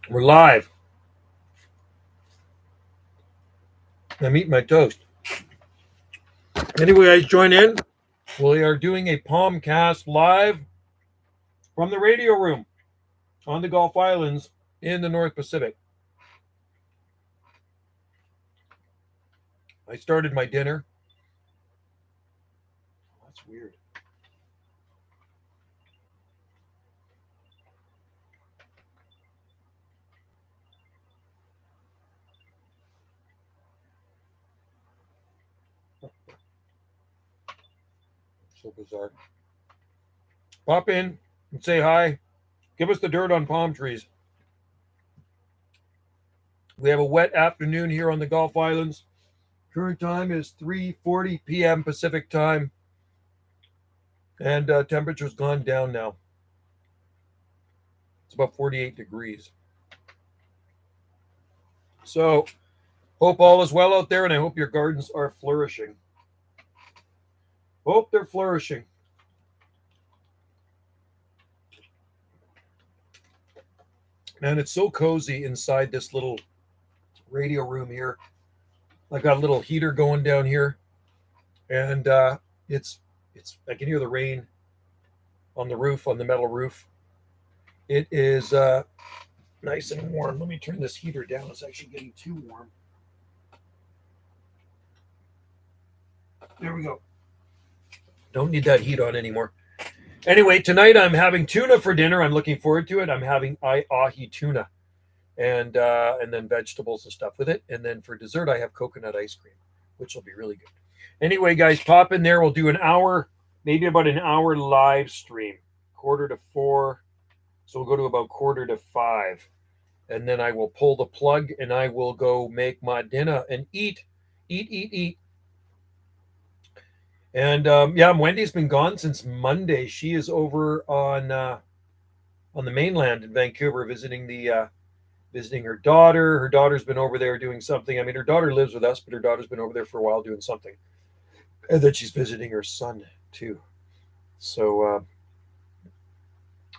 We're live. I'm eating my toast. Anyway, guys, join in. We are doing a Palmcast live from the radio room on the Gulf Islands in the North Pacific. I started my dinner. That's weird. So bizarre. Pop in and say hi. Give us the dirt on palm trees. We have a wet afternoon here on the Gulf Islands. Current time is 3:40 p.m. Pacific time, and temperature's gone down now. It's about 48 degrees. So, hope all is well out there, and I hope your gardens are flourishing. Hope they're flourishing. Man, it's so cozy inside this little radio room here. I got a little heater going down here, and it's I can hear the rain on the roof, on the metal roof. It is nice and warm. Let me turn this heater down. It's actually getting too warm. There we go. Don't need that heat on anymore. Anyway, tonight I'm having tuna for dinner. I'm looking forward to it. I'm having ahi tuna, and then vegetables and stuff with it. And then for dessert, I have coconut ice cream, which will be really good. Anyway, guys, pop in there. We'll do an hour, maybe about an hour live stream, 3:45. So we'll go to about 4:45, and then I will pull the plug and I will go make my dinner and eat. And yeah, Wendy's been gone since Monday. She is over on the mainland in Vancouver visiting her daughter. Her daughter's been over there doing something. I mean, her daughter lives with us, but her daughter's been over there for a while doing something. And then she's visiting her son too. So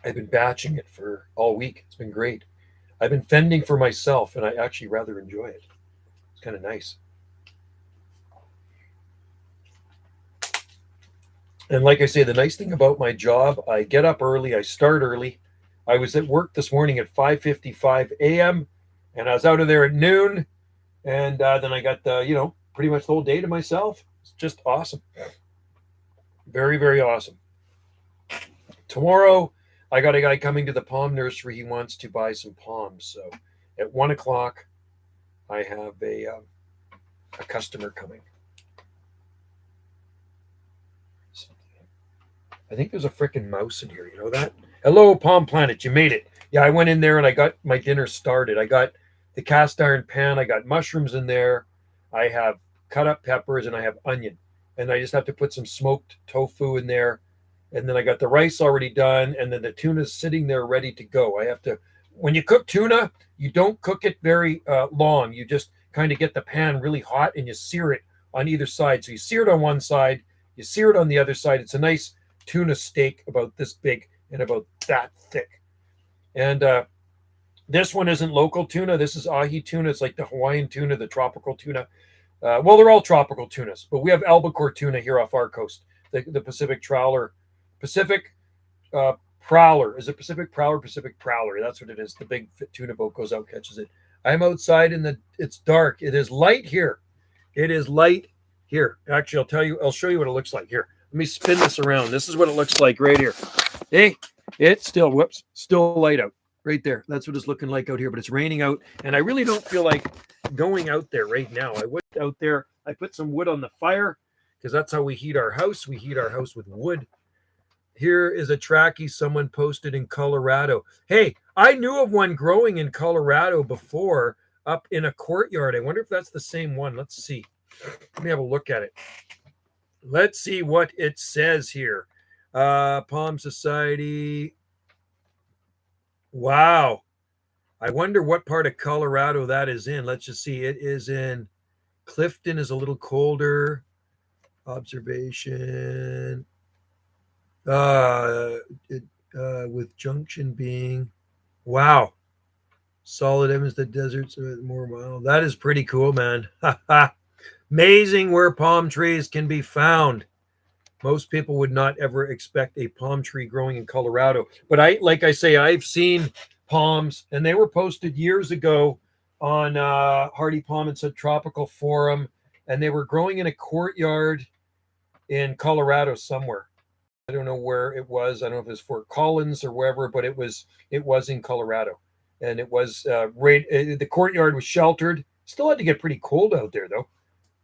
I've been batching it for all week. It's been great. I've been fending for myself, and I actually rather enjoy it. It's kind of nice. And like I say, the nice thing about my job, I get up early, I start early. I was at work this morning at 5:55 a.m. and I was out of there at noon. And then I got pretty much the whole day to myself. It's just awesome. Very, very awesome. Tomorrow, I got a guy coming to the palm nursery. He wants to buy some palms. So at 1:00, I have a customer coming. I think there's a freaking mouse in here. You know that? Hello, Palm Planet. You made it. Yeah, I went in there and I got my dinner started. I got the cast iron pan. I got mushrooms in there. I have cut up peppers and I have onion. And I just have to put some smoked tofu in there. And then I got the rice already done. And then the tuna's sitting there ready to go. I have to, when you cook tuna, you don't cook it very long. You just kind of get the pan really hot and you sear it on either side. So you sear it on one side, you sear it on the other side. It's a nice tuna steak about this big and about that thick. And this one isn't local tuna. This is ahi tuna. It's like the Hawaiian tuna, the tropical tuna. Well, they're all tropical tunas, but we have albacore tuna here off our coast, the Pacific Prowler. Pacific Prowler. Is it Pacific Prowler? Pacific Prowler. That's what it is. The big tuna boat goes out, catches it. I'm outside it's dark. It is light here. It is light here. Actually, I'll show you what it looks like here. Let me spin this around. This is what it looks like right here. Hey, it's still light out right there. That's what it's looking like out here, but it's raining out. And I really don't feel like going out there right now. I went out there. I put some wood on the fire because that's how we heat our house. We heat our house with wood. Here is a trackie someone posted in Colorado. Hey, I knew of one growing in Colorado before up in a courtyard. I wonder if that's the same one. Let's see. Let me have a look at it. Let's see what it says here. Palm Society. Wow. I wonder what part of Colorado that is in. Let's just see. It is in Clifton, is a little colder. Observation. With Junction being. Wow. Solid evidence that deserts are more wild. That is pretty cool, man. Amazing where palm trees can be found. Most people would not ever expect a palm tree growing in Colorado. But like I say, I've seen palms, and they were posted years ago on Hardy Palm and Subtropical Forum, and they were growing in a courtyard in Colorado somewhere. I don't know where it was. I don't know if it was Fort Collins or wherever, but it was in Colorado, and it was the courtyard was sheltered. Still had to get pretty cold out there though,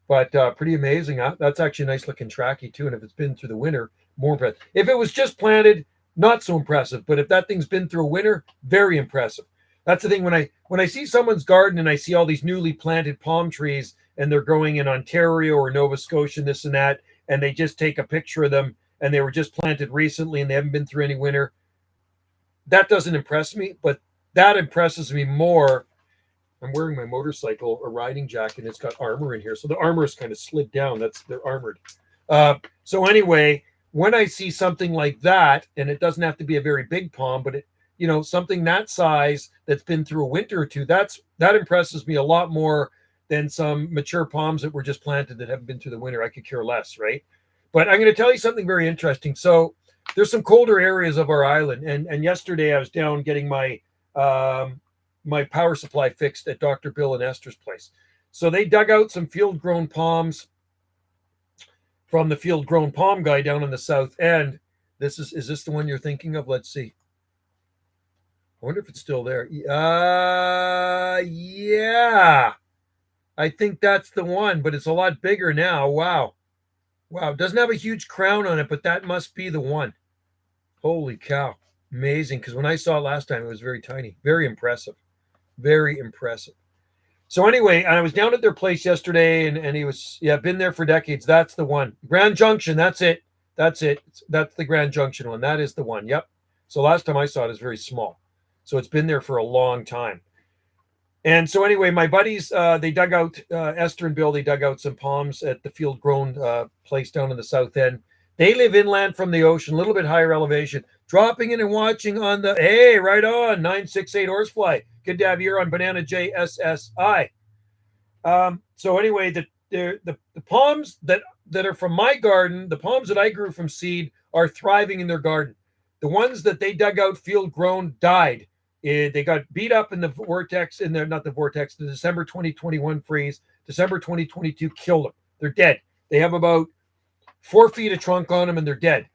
but pretty amazing. Huh? That's actually a nice looking tracky too. And if it's been through the winter, more impressive. If it was just planted, not so impressive. But if that thing's been through a winter, very impressive. That's the thing when I see someone's garden and I see all these newly planted palm trees and they're growing in Ontario or Nova Scotia, and this and that, and they just take a picture of them and they were just planted recently and they haven't been through any winter. That doesn't impress me, but that impresses me more. I'm wearing my motorcycle, a riding jacket, and it's got armor in here. So the armor is kind of slid down. They're armored. So anyway, when I see something like that, and it doesn't have to be a very big palm, but something that size that's been through a winter or two, that impresses me a lot more than some mature palms that were just planted that haven't been through the winter. I could care less, right? But I'm going to tell you something very interesting. So there's some colder areas of our island, and yesterday I was down getting my power supply fixed at Dr. Bill and Esther's place. So they dug out some field-grown palms from the field-grown palm guy down in the south end. Is this the one you're thinking of? Let's see. I wonder if it's still there. Yeah. I think that's the one, but it's a lot bigger now. Wow. It doesn't have a huge crown on it, but that must be the one. Holy cow. Amazing, because when I saw it last time, it was very tiny. Very impressive. Very impressive. So anyway, I was down at their place yesterday, and he was, been there for decades. That's the one. Grand Junction, that's it. That's the Grand Junction one. That is the one. Yep. So last time I saw it was very small. So it's been there for a long time. And so anyway, my buddies, they dug out, Esther and Bill, they dug out some palms at the field grown place down in the south end. They live inland from the ocean, a little bit higher elevation, dropping in and watching on the, hey, right on, 968 Horsefly. Good to have you here on Banana JSSI. So anyway, the palms that are from my garden, the palms that I grew from seed are thriving in their garden. The ones that they dug out field grown died. They got beat up in the vortex, the December 2021 freeze. December 2022 killed them. They're dead. They have about 4 feet of trunk on them, and they're dead.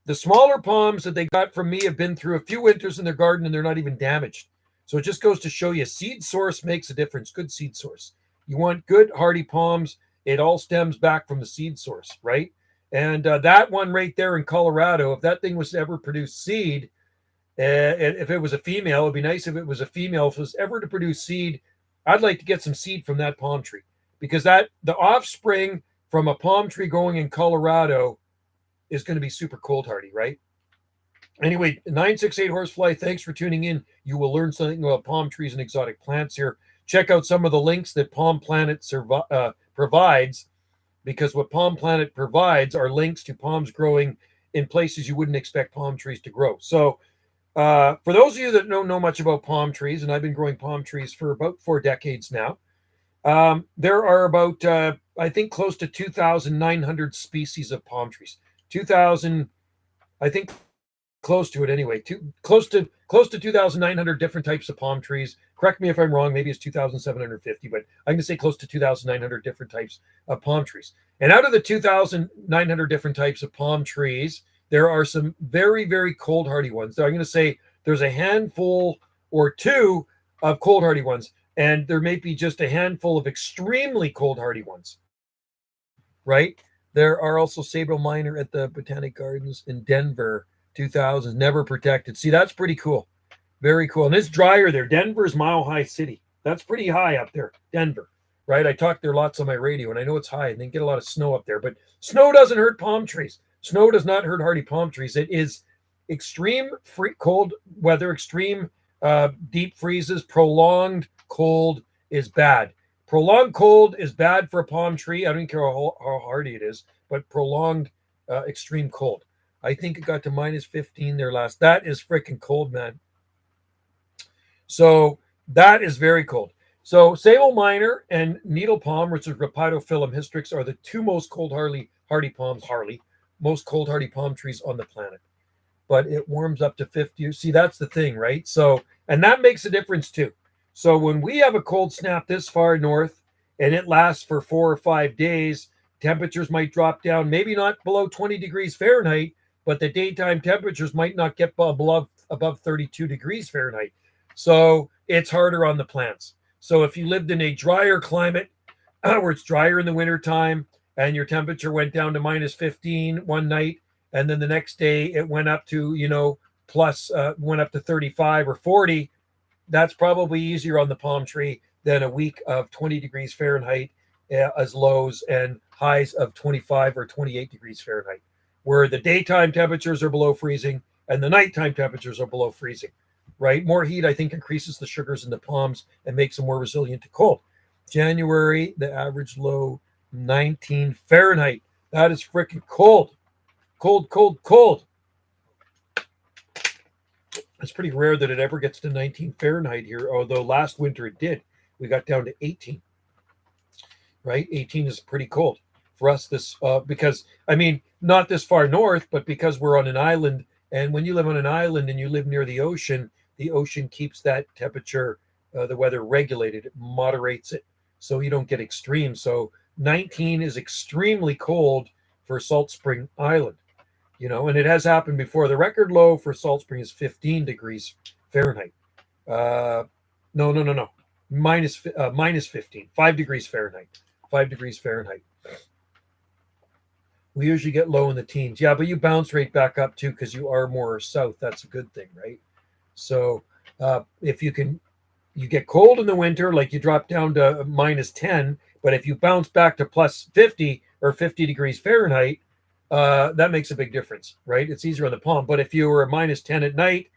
The smaller palms that they got from me have been through a few winters in their garden, and they're not even damaged. So it just goes to show you, seed source makes a difference. Good seed source. You want good hardy palms. It all stems back from the seed source, right? And that one right there in Colorado, if that thing was to ever produce seed, if it was a female, it'd be nice if it was a female. If it was ever to produce seed, I'd like to get some seed from that palm tree, because the offspring from a palm tree growing in Colorado is going to be super cold hardy, right? Anyway, 968 Horsefly, thanks for tuning in. You will learn something about palm trees and exotic plants here. Check out some of the links that Palm Planet provides, because what Palm Planet provides are links to palms growing in places you wouldn't expect palm trees to grow. So for those of you that don't know much about palm trees, and I've been growing palm trees for about 4 decades now, there are about, I think, close to 2,900 species of palm trees. 2,000, I think, close to it anyway. Close to 2,900 different types of palm trees. Correct me if I'm wrong. Maybe it's 2,750, but I'm going to say close to 2,900 different types of palm trees. And out of the 2,900 different types of palm trees, there are some very, very cold hardy ones. So I'm going to say there's a handful or two of cold hardy ones, and there may be just a handful of extremely cold hardy ones, right? There are also Sable Minor at the Botanic Gardens in Denver, 2000s, never protected. See, that's pretty cool. Very cool. And it's drier there. Denver's Mile High City. That's pretty high up there, Denver, right? I talk there lots on my radio, and I know it's high, and they get a lot of snow up there. But snow doesn't hurt palm trees. Snow does not hurt hardy palm trees. It is extreme cold weather, extreme deep freezes, prolonged cold is bad. Prolonged cold is bad for a palm tree. I don't care how hardy it is, but prolonged extreme cold. I think it got to minus 15 there last. That is freaking cold, man. So That is very cold. So sable minor and needle palm, which is Rapidophyllum hystrix, are the two most cold hardy palms, most cold hardy palm trees on the planet. But it warms up to 50. See, that's the thing, right? So, and that makes a difference too. So when we have a cold snap this far north and it lasts for 4 or 5 days, temperatures might drop down, maybe not below 20 degrees Fahrenheit, but the daytime temperatures might not get above 32 degrees Fahrenheit. So it's harder on the plants. So if you lived in a drier climate where it's drier in the wintertime and your temperature went down to minus 15 one night, and then the next day it went up to, went up to 35 or 40, that's probably easier on the palm tree than a week of 20 degrees Fahrenheit as lows and highs of 25 or 28 degrees Fahrenheit, where the daytime temperatures are below freezing and the nighttime temperatures are below freezing, right? More heat, I think, increases the sugars in the palms and makes them more resilient to cold. January, the average low 19 Fahrenheit. That is freaking cold. Cold, cold, cold. It's pretty rare that it ever gets to 19 Fahrenheit here, although last winter it did. We got down to 18, right? 18 is pretty cold for us because, I mean, not this far north, but because we're on an island. And when you live on an island and you live near the ocean keeps that temperature, the weather regulated. It moderates it so you don't get extreme. So 19 is extremely cold for Salt Spring Island. And it has happened before. The record low for Salt Spring is 15 degrees Fahrenheit. No. Minus 15, 5 degrees Fahrenheit. 5 degrees Fahrenheit. We usually get low in the teens. Yeah, but you bounce right back up too because you are more south. That's a good thing, right? So if you get cold in the winter, like you drop down to minus 10, but if you bounce back to plus 50 or 50 degrees Fahrenheit, that makes a big difference, right? It's easier on the palm. But if you were a minus 10 at night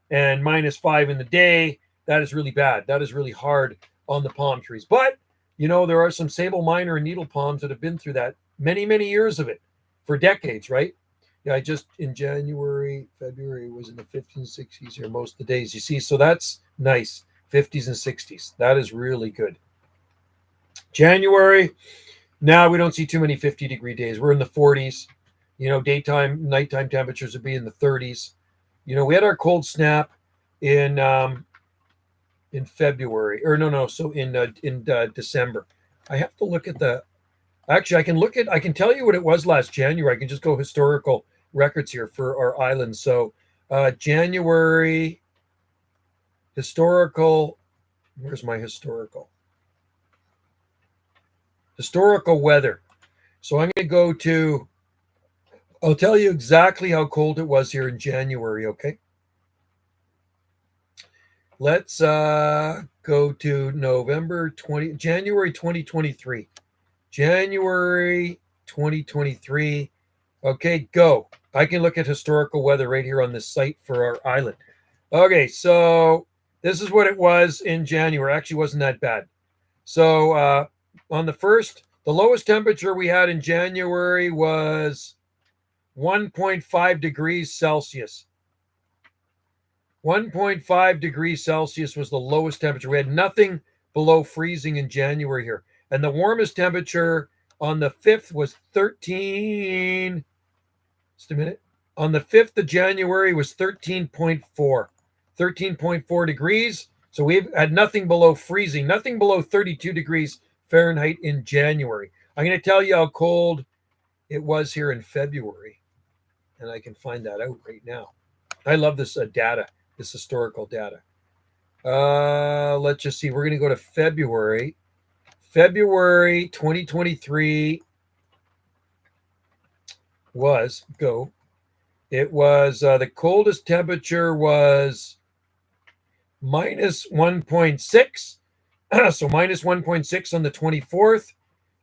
and minus 5 in the day, that is really bad. That is really hard on the palm trees. But, there are some sable minor and needle palms that have been through that many, many years of it for decades, right? Yeah, I just in January, February was in the 50s and 60s here most of the days. You see, so that's nice. 50s and 60s. That is really good. January, now we don't see too many 50-degree days. We're in the 40s. Daytime, nighttime temperatures would be in the 30s. We had our cold snap in February, or no, so in December. I have to look at actually, I can tell you what it was last January. I can just go historical records here for our island. So January historical, where's my historical weather? So I'm going to go to, I'll tell you exactly how cold it was here in January, okay? Let's go to January 2023. January 2023. Okay, go. I can look at historical weather right here on this site for our island. Okay, so this is what it was in January. Actually, wasn't that bad. So on the first, the lowest temperature we had in January was 1.5 degrees Celsius. 1.5 degrees Celsius was the lowest temperature. We had nothing below freezing in January here. And the warmest temperature on the 5th was 13. Just a minute. On the 5th of January was 13.4. 13.4 degrees. So we've had nothing below freezing, nothing below 32 degrees Fahrenheit in January. I'm going to tell you how cold it was here in February. And I can find that out right now. I love this data, this historical data. Let's just see. We're going to go to February. February 2023 was, go. It was, the coldest temperature was minus 1.6. So minus 1.6 on the 24th.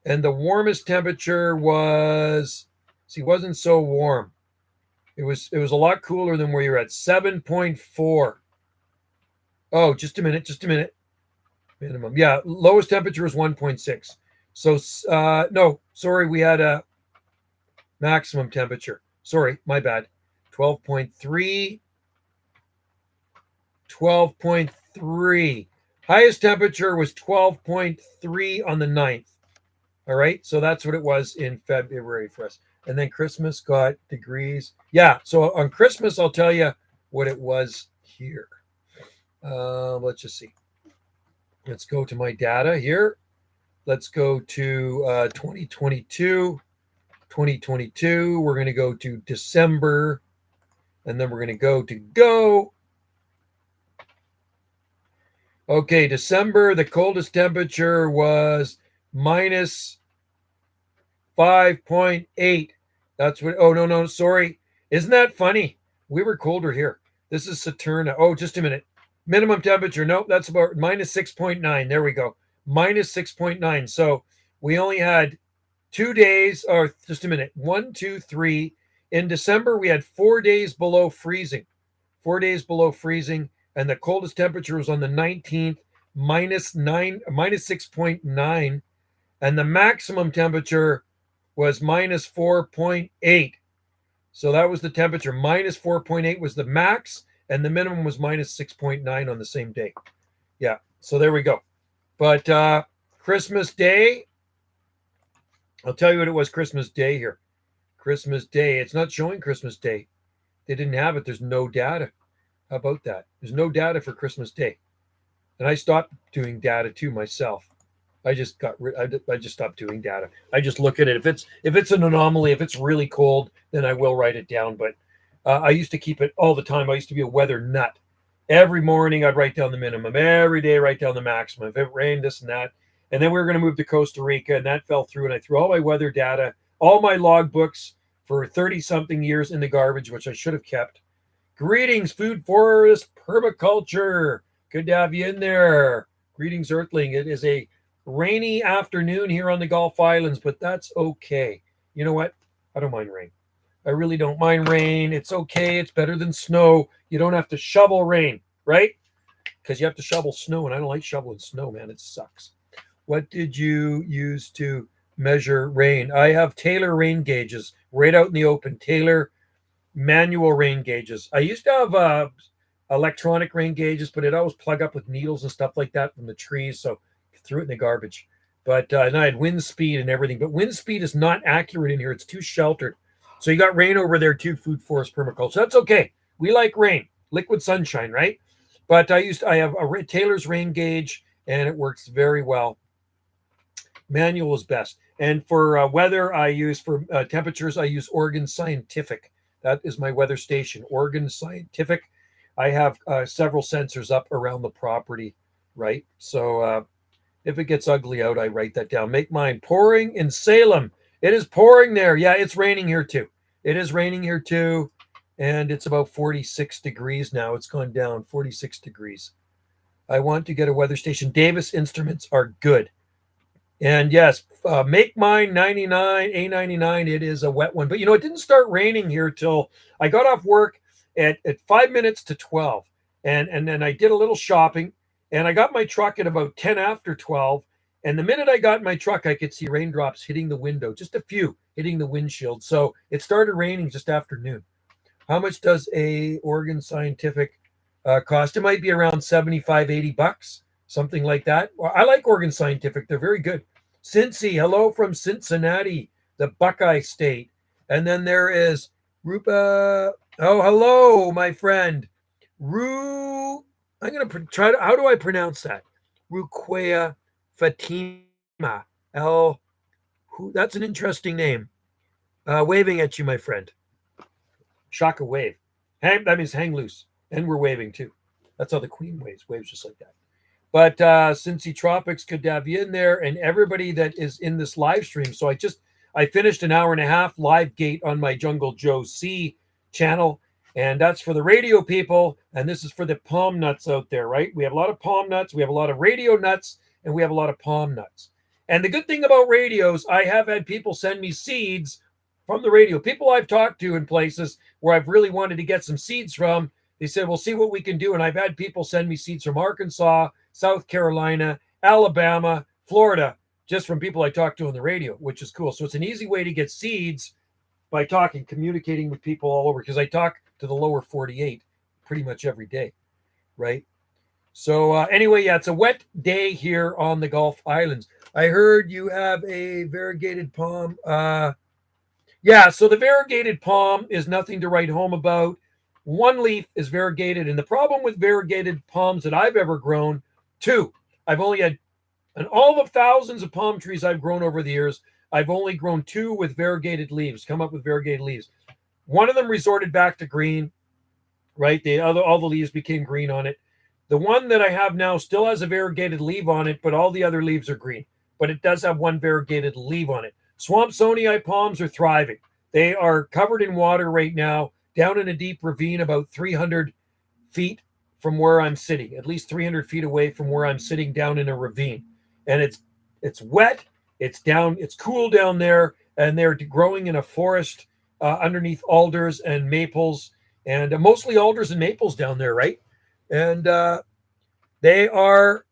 And the warmest temperature was, wasn't so warm. It was a lot cooler than where you're at, 7.4. Oh, just a minute. Minimum. Yeah, lowest temperature was 1.6. So, no, sorry, we had a maximum temperature. Sorry, my bad. 12.3. 12.3. Highest temperature was 12.3 on the 9th. All right. So that's what it was in February for us. And then Christmas got degrees. Yeah. So on Christmas, I'll tell you what it was here. Let's just see. Let's go to my data here. Let's go to 2022. 2022. We're going to go to December. And then we're going to go. Okay, December, the coldest temperature was minus 5.8. That's what, oh, no, sorry. Isn't that funny? We were colder here. This is Saturna. Oh, just a minute. Minimum temperature. Nope, that's about minus 6.9. There we go. Minus 6.9. So we only had 2 days, or just a minute. 1, 2, 3. In December, we had 4 days below freezing. 4 days below freezing. And the coldest temperature was on the 19th, minus 6.9. And the maximum temperature was minus 4.8. So that was the temperature. Minus 4.8 was the max, and the minimum was minus 6.9 on the same day. Yeah, so there we go. But Christmas Day, I'll tell you what it was Christmas Day here. Christmas Day. It's not showing Christmas Day. They didn't have it. There's no data. How about that? There's no data for Christmas Day. And I stopped doing data too myself. I just stopped doing data. I just look at it. If it's an anomaly, if it's really cold, then I will write it down. But I used to keep it all the time. I used to be a weather nut. Every morning I'd write down the minimum. Every day write down the maximum. If it rained, this and that. And then we were going to move to Costa Rica, and that fell through. And I threw all my weather data, all my log books for 30-something years in the garbage, which I should have kept. Greetings, food forest permaculture. Good to have you in there. Greetings, Earthling. It is a rainy afternoon here on the Gulf Islands, but that's okay. You know what? I don't mind rain. I really don't mind rain. It's okay. It's better than snow. You don't have to shovel rain, right? Because you have to shovel snow, and I don't like shoveling snow, man. It sucks. What did you use to measure rain? I have Taylor rain gauges right out in the open. Taylor manual rain gauges. I used to have electronic rain gauges, but it always plug up with needles and stuff like that from the trees. So I threw it in the garbage. But and I had wind speed and everything. But wind speed is not accurate in here. It's too sheltered. So you got rain over there too, food forest permaculture. That's okay. We like rain, liquid sunshine, right? But I have a Taylor's rain gauge, and it works very well. Manual is best. And for weather, I use for temperatures, I use Oregon Scientific. That is my weather station, Oregon Scientific. I have several sensors up around the property, right? So if it gets ugly out, I write that down. Make mine pouring in Salem. It is pouring there. Yeah, it's raining here too. It is raining here too. And it's about 46 degrees now. It's gone down 46 degrees. I want to get a weather station. Davis Instruments are good. And yes, make mine 99, A99. It is a wet one. But, it didn't start raining here till I got off work at 5 minutes to 12. And then I did a little shopping, and I got my truck at about 10 after 12. And the minute I got in my truck, I could see raindrops hitting the window, just a few hitting the windshield. So it started raining just after noon. How much does a Oregon Scientific cost? It might be around 75, 80 bucks. Something like that. Well, I like Oregon Scientific. They're very good. Cincy, hello from Cincinnati, the Buckeye State. And then there is Rupa. Oh, hello, my friend. I'm going to try to, how do I pronounce that? Ruquea Fatima. That's an interesting name. Waving at you, my friend. Shaka wave. That means hang loose. And we're waving too. That's how the queen waves just like that. But Cincy Tropics, good to have you in there, and everybody that is in this live stream. So I finished an hour and a half live gate on my Jungle Joe C channel, and that's for the radio people, and this is for the palm nuts out there, right? We have a lot of palm nuts, we have a lot of radio nuts, and we have a lot of palm nuts. And the good thing about radios, I have had people send me seeds from the radio. People I've talked to in places where I've really wanted to get some seeds from, they said, we'll see what we can do. And I've had people send me seeds from Arkansas, South Carolina, Alabama, Florida, just from people I talked to on the radio, which is cool. So it's an easy way to get seeds by communicating with people all over, because I talk to the lower 48 pretty much every day, right? So anyway, yeah, it's a wet day here on the Gulf Islands. I heard you have a variegated palm. Yeah, so the variegated palm is nothing to write home about. One leaf is variegated, and the problem with variegated palms that I've ever grown, two. I've only had, and all the thousands of palm trees I've grown over the years, I've only grown two with variegated leaves, come up with variegated leaves. One of them resorted back to green, right? All the leaves became green on it. The one that I have now still has a variegated leaf on it, but all the other leaves are green. But it does have one variegated leaf on it. Swampsonii palms are thriving. They are covered in water right now, down in a deep ravine about 300 feet from where I'm sitting, at least 300 feet away from where I'm sitting down in a ravine. And it's wet, it's cool down there, and they're growing in a forest underneath alders and maples, and mostly alders and maples down there, right? And they are,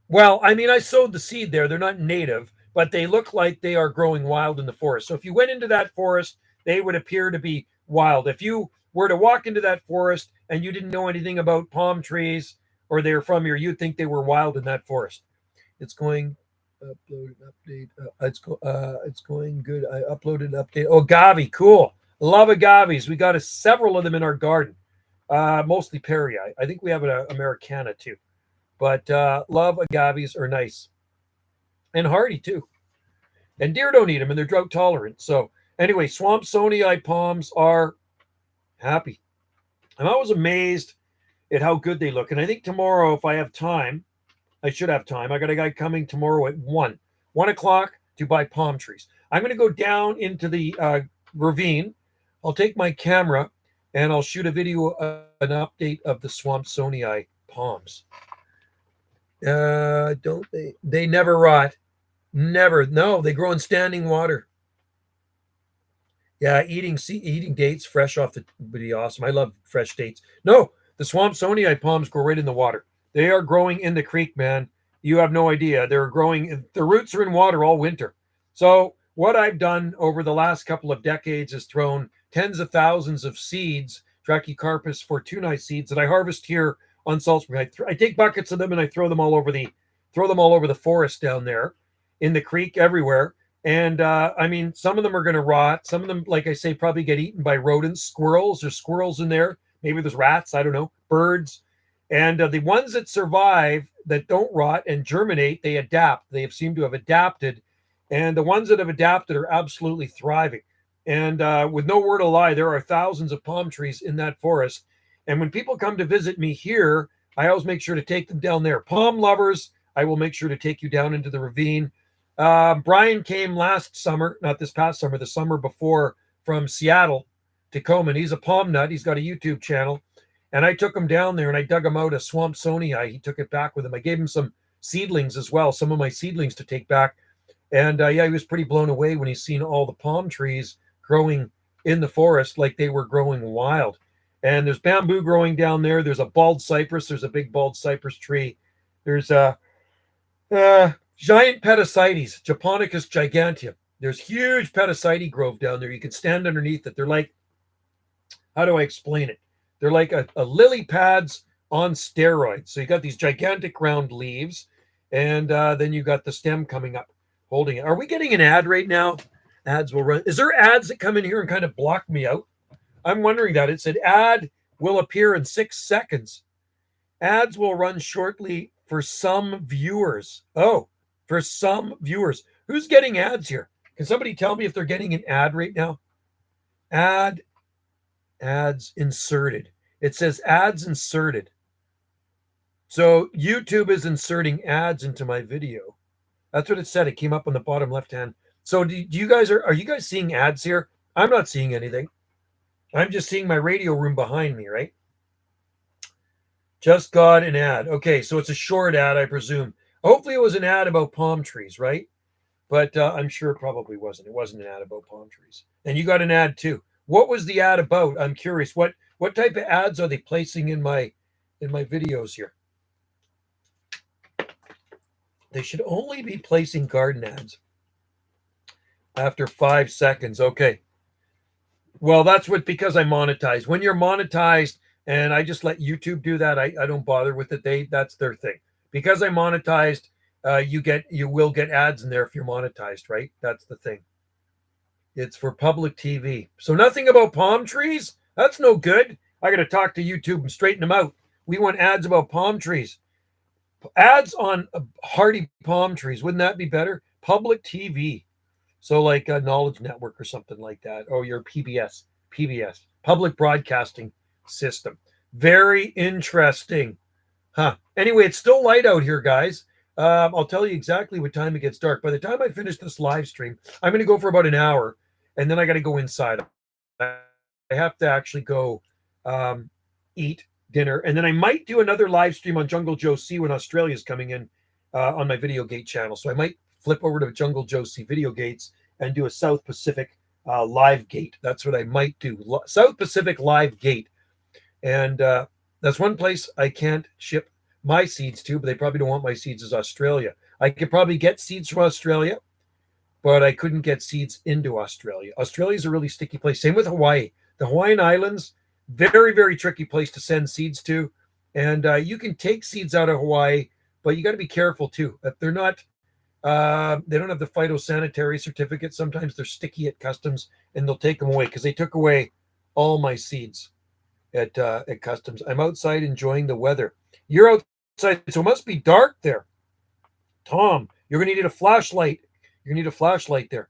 well, I mean, I sowed the seed there. They're not native, but they look like they are growing wild in the forest. So if you went into that forest, they would appear to be wild. If you were to walk into that forest and you didn't know anything about palm trees or they're from here, you'd think they were wild in that forest. It's going upload an update. It's going good. I uploaded an update. Oh, agave, cool. Love agaves. We got several of them in our garden. Mostly Perry. I think we have an Americana too. But love agaves are nice and hardy too. And deer don't eat them, and they're drought tolerant. So anyway, Swampsonii palms are happy. I'm always amazed at how good they look. And I think tomorrow, if I have time, I should have time. I got a guy coming tomorrow at 1 o'clock to buy palm trees. I'm going to go down into the ravine. I'll take my camera and I'll shoot a video, an update of the Swampsonii palms. Don't they? They never rot. Never. No, they grow in standing water. Yeah, eating dates fresh off the would be awesome. I love fresh dates. No, the Swampsonii palms grow right in the water. They are growing in the creek, man. You have no idea. They're growing. The roots are in water all winter. So what I've done over the last couple of decades is thrown tens of thousands of seeds, Trachycarpus fortunei seeds that I harvest here on Salt Spring. I take buckets of them and I throw them all over the forest down there, in the creek, everywhere. And I mean, some of them are going to rot. Some of them, like I say, probably get eaten by rodents, squirrels. There's squirrels in there. Maybe there's rats. I don't know. Birds. And the ones that survive, that don't rot and germinate, they adapt. They have seemed to have adapted. And the ones that have adapted are absolutely thriving. And with no word of lie, there are thousands of palm trees in that forest. And when people come to visit me here, I always make sure to take them down there. Palm lovers, I will make sure to take you down into the ravine. Brian came last summer, not this past summer, the summer before, from Seattle to Coleman. He's a palm nut. He's got a YouTube channel. And I took him down there and I dug him out a Swampsonii. He took it back with him. I gave him some seedlings as well, some of my seedlings to take back. And yeah, he was pretty blown away when he's seen all the palm trees growing in the forest like they were growing wild. And there's bamboo growing down there. There's a bald cypress. There's a big bald cypress tree. There's a giant Petasites, Japonicus gigantea. There's huge Petasites grove down there. You can stand underneath it. They're like, how do I explain it? They're like a lily pads on steroids. So you got these gigantic round leaves, and then you got the stem coming up, holding it. Are we getting an ad right now? Ads will run. Is there ads that come in here and kind of block me out? I'm wondering that. It said ad will appear in 6 seconds. Ads will run shortly for some viewers. Oh, for some viewers. Who's getting ads here? Can somebody tell me if they're getting an ad right now? Ads inserted. It says ads inserted. So YouTube is inserting ads into my video. That's what it said. It came up on the bottom left hand. So do you guys are you guys seeing ads here? I'm not seeing anything. I'm just seeing my radio room behind me, right? Just got an ad. Okay, so it's a short ad, I presume. Hopefully it was an ad about palm trees, right? But I'm sure it probably wasn't. It wasn't an ad about palm trees. And you got an ad too. What was the ad about? I'm curious. What type of ads are they placing in my videos here? They should only be placing garden ads after 5 seconds. Okay. Well, that's because I monetized. When you're monetized, and I just let YouTube do that. I don't bother with it. That's their thing. Because I monetized, you will get ads in there if you're monetized, right? That's the thing. It's for public TV. So nothing about palm trees? That's no good. I got to talk to YouTube and straighten them out. We want ads about palm trees. Ads on hardy palm trees. Wouldn't that be better? Public TV. So like a Knowledge Network or something like that. Or your PBS, Public Broadcasting System. Very interesting. Huh. Anyway, it's still light out here, guys. I'll tell you exactly what time it gets dark. By the time I finish this live stream, I'm going to go for about an hour, and then I got to go inside. I have to actually go eat dinner, and then I might do another live stream on Jungle Joe C when Australia's coming in on my Video Gate channel. So I might flip over to Jungle Joe C Video Gates and do a South Pacific live gate. That's what I might do. South Pacific live gate, and that's one place I can't ship my seeds to, but they probably don't want my seeds is Australia. I could probably get seeds from Australia, but I couldn't get seeds into Australia. Australia is a really sticky place. Same with Hawaii. The Hawaiian Islands, very, very tricky place to send seeds to. And you can take seeds out of Hawaii, but you got to be careful too. If they're not, they don't have the phytosanitary certificate. Sometimes they're sticky at customs and they'll take them away because they took away all my seeds at customs. I'm outside enjoying the weather. You're outside, so it must be dark there. Tom, you're going to need a flashlight. You're going to need a flashlight there.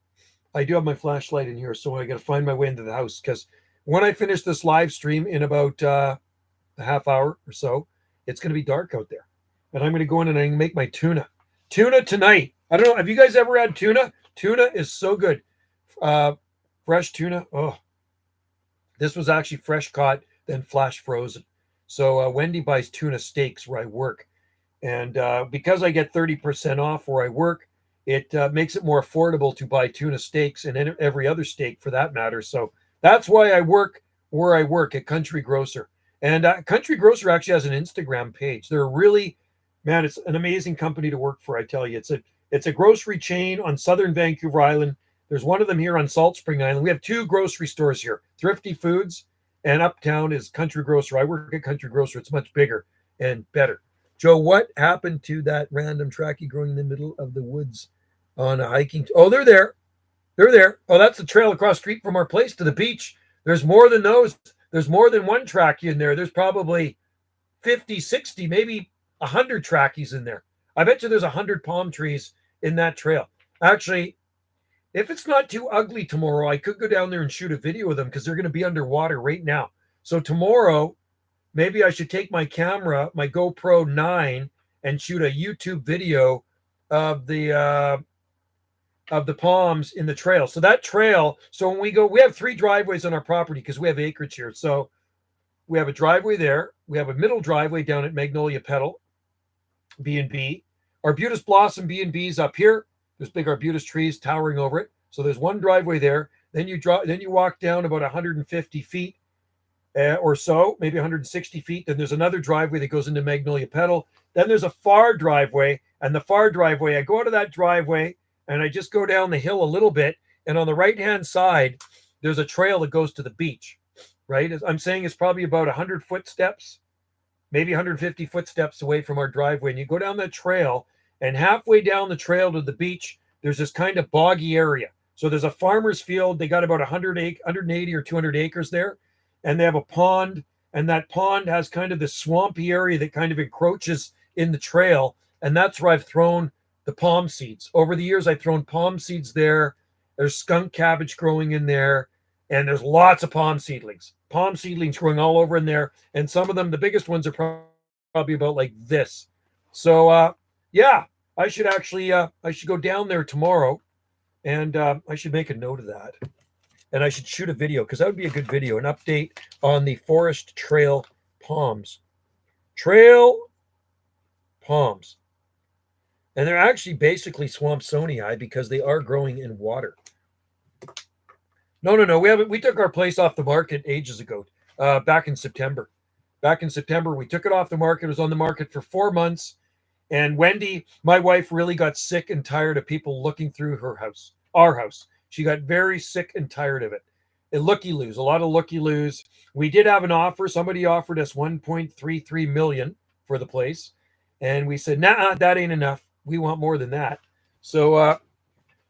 I do have my flashlight in here, so I got to find my way into the house because when I finish this live stream in about a half hour or so, it's going to be dark out there. And I'm going to go in and I'm going to make my tuna. Tuna tonight. I don't know. Have you guys ever had tuna? Tuna is so good. Fresh tuna. Oh, this was actually fresh caught, then flash frozen. So Wendy buys tuna steaks where I work. And because I get 30% off where I work, it makes it more affordable to buy tuna steaks and every other steak for that matter. So that's why I work where I work at Country Grocer. And Country Grocer actually has an Instagram page. They're really, man, it's an amazing company to work for, I tell you. It's a grocery chain on southern Vancouver Island. There's one of them here on Salt Spring Island. We have two grocery stores here, Thrifty Foods, and uptown is Country Grocer. I work at Country Grocer. It's much bigger and better. Joe, what happened to that random trackie growing in the middle of the woods on a hiking? Oh, they're there. They're there. Oh, that's the trail across the street from our place to the beach. There's more than those. There's more than one trackie in there. There's probably 50, 60, maybe 100 trackies in there. I bet you there's 100 palm trees in that trail. Actually, if it's not too ugly tomorrow, I could go down there and shoot a video of them because they're going to be underwater right now. So tomorrow, maybe I should take my camera, my GoPro 9, and shoot a YouTube video of the palms in the trail. So that trail, so when we go, we have 3 driveways on our property because we have acreage here. So we have a driveway there. We have a middle driveway down at Magnolia Petal B&B. Arbutus Blossom B&B's up here. There's big arbutus trees towering over it. So there's one driveway there. Then you walk down about 150 feet or so, maybe 160 feet. Then there's another driveway that goes into Magnolia Petal. Then there's a far driveway, and the far driveway, I go out of that driveway and I just go down the hill a little bit. And on the right-hand side, there's a trail that goes to the beach, right? I'm saying it's probably about 100 footsteps, maybe 150 footsteps away from our driveway. And you go down that trail, and halfway down the trail to the beach, there's this kind of boggy area. So there's a farmer's field. They got about 180 or 200 acres there. And they have a pond. And that pond has kind of this swampy area that kind of encroaches in the trail. And that's where I've thrown the palm seeds. Over the years, I've thrown palm seeds there. There's skunk cabbage growing in there. And there's lots of palm seedlings. Palm seedlings growing all over in there. And some of them, the biggest ones are probably about like this. So, yeah, I should actually, I should go down there tomorrow, and I should make a note of that. And I should shoot a video because that would be a good video, an update on the forest trail palms. Trail palms. And they're actually basically Swampsonii because they are growing in water. No. We took our place off the market ages ago, back in September. Back in September, we took it off the market. It was on the market for 4 months. And Wendy, my wife, really got sick and tired of people looking through her house, our house. She got very sick and tired of it. looky-loos, a lot of looky-loos. We did have an offer. Somebody offered us 1.33 million for the place, and we said, "Nah, that ain't enough. We want more than that." So,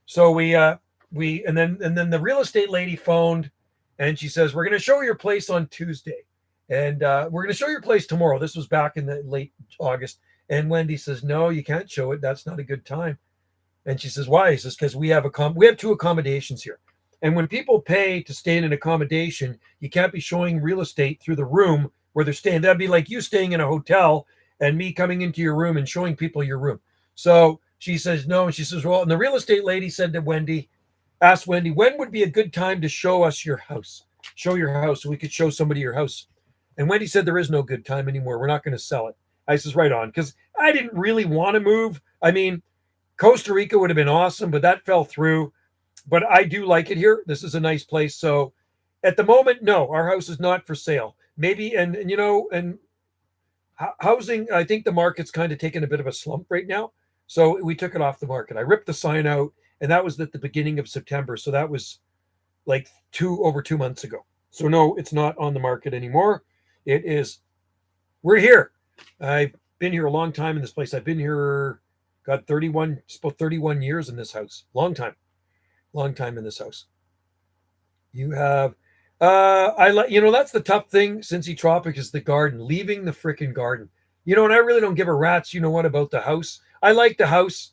so we and then the real estate lady phoned, and she says, "We're going to show your place on Tuesday, and we're going to show your place tomorrow." This was back in the late August, and Wendy says, "No, you can't show it. That's not a good time." And she says, "Why?" He says, "Because we have two accommodations here. And when people pay to stay in an accommodation, you can't be showing real estate through the room where they're staying. That'd be like you staying in a hotel and me coming into your room and showing people your room." So she says, "No." And she says, "Well," and the real estate lady said to Wendy, asked Wendy, "When would be a good time to show us your house? Show your house so we could show somebody your house." And Wendy said, "There is no good time anymore. We're not going to sell it." I says, "Right on." Because I didn't really want to move. I mean, Costa Rica would have been awesome, but that fell through. But I do like it here. This is a nice place. So at the moment, no, our house is not for sale. Maybe, and you know, and housing, I think the market's kind of taking a bit of a slump right now. So we took it off the market. I ripped the sign out, and that was at the beginning of September. So that was like over 2 months ago. So no, it's not on the market anymore. It is, we're here. I've been here a long time in this place. I've been here, got 31 years in this house. Long time in this house. You have, I like, that's the tough thing, Cincy Tropic, is the garden, leaving the freaking garden. And I really don't give a rat's, what about the house. I like the house,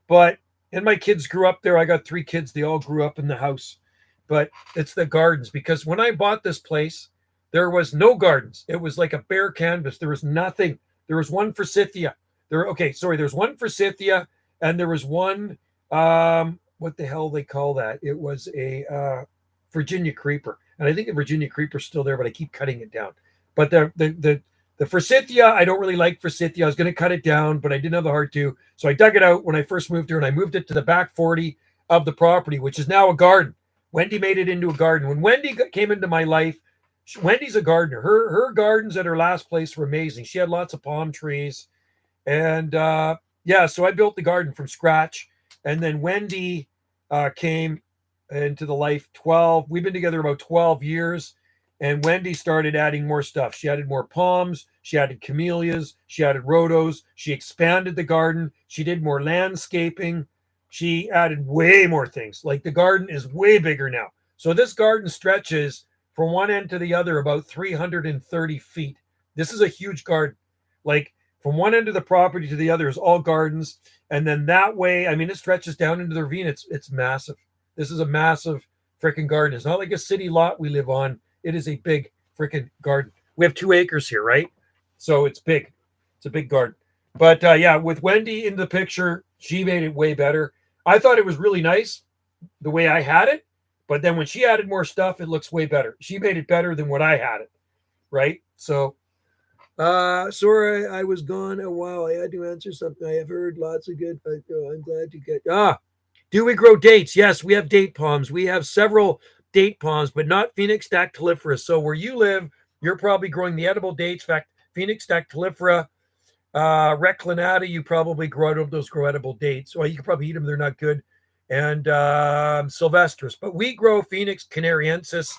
but, and my kids grew up there. I got 3 kids. They all grew up in the house, but it's the gardens, because when I bought this place, there was no gardens. It was like a bare canvas. There was nothing. There was one forsythia. There's one forsythia, and there was one, what the hell they call that? It was a Virginia creeper, and I think the Virginia creeper's still there, but I keep cutting it down. But the forsythia, I don't really like forsythia. I was going to cut it down, but I didn't have the heart to, so I dug it out when I first moved here, and I moved it to the back 40 of the property, which is now a garden. Wendy made it into a garden. When Wendy came into my life, Wendy's a gardener. Her gardens at her last place were amazing. She had lots of palm trees, and so I built the garden from scratch. And then Wendy came into the life 12. We've been together about 12 years. And Wendy started adding more stuff. She added more palms. She added camellias. She added rhodos. She expanded the garden. She did more landscaping. She added way more things. Like, the garden is way bigger now. So this garden stretches from one end to the other about 330 feet. This is a huge garden. Like, from one end of the property to the other is all gardens. And then that way, I mean, it stretches down into the ravine. It's massive. This is a massive freaking garden. It's not like a city lot we live on. It is a big freaking garden. We have 2 acres here, right? So it's big. It's a big garden. But with Wendy in the picture, she made it way better. I thought it was really nice the way I had it. But then when she added more stuff, it looks way better. She made it better than what I had it, right? So, sorry, I was gone a while. I had to answer something. I have heard lots of good. I'm glad to get. Do we grow dates? Yes, we have date palms. We have several date palms, but not Phoenix dactylifera. So where you live, you're probably growing the edible dates. In fact, Phoenix dactylifera, reclinata, you probably grow edible dates. Well, you can probably eat them. They're not good. And Sylvestris. But we grow Phoenix canariensis.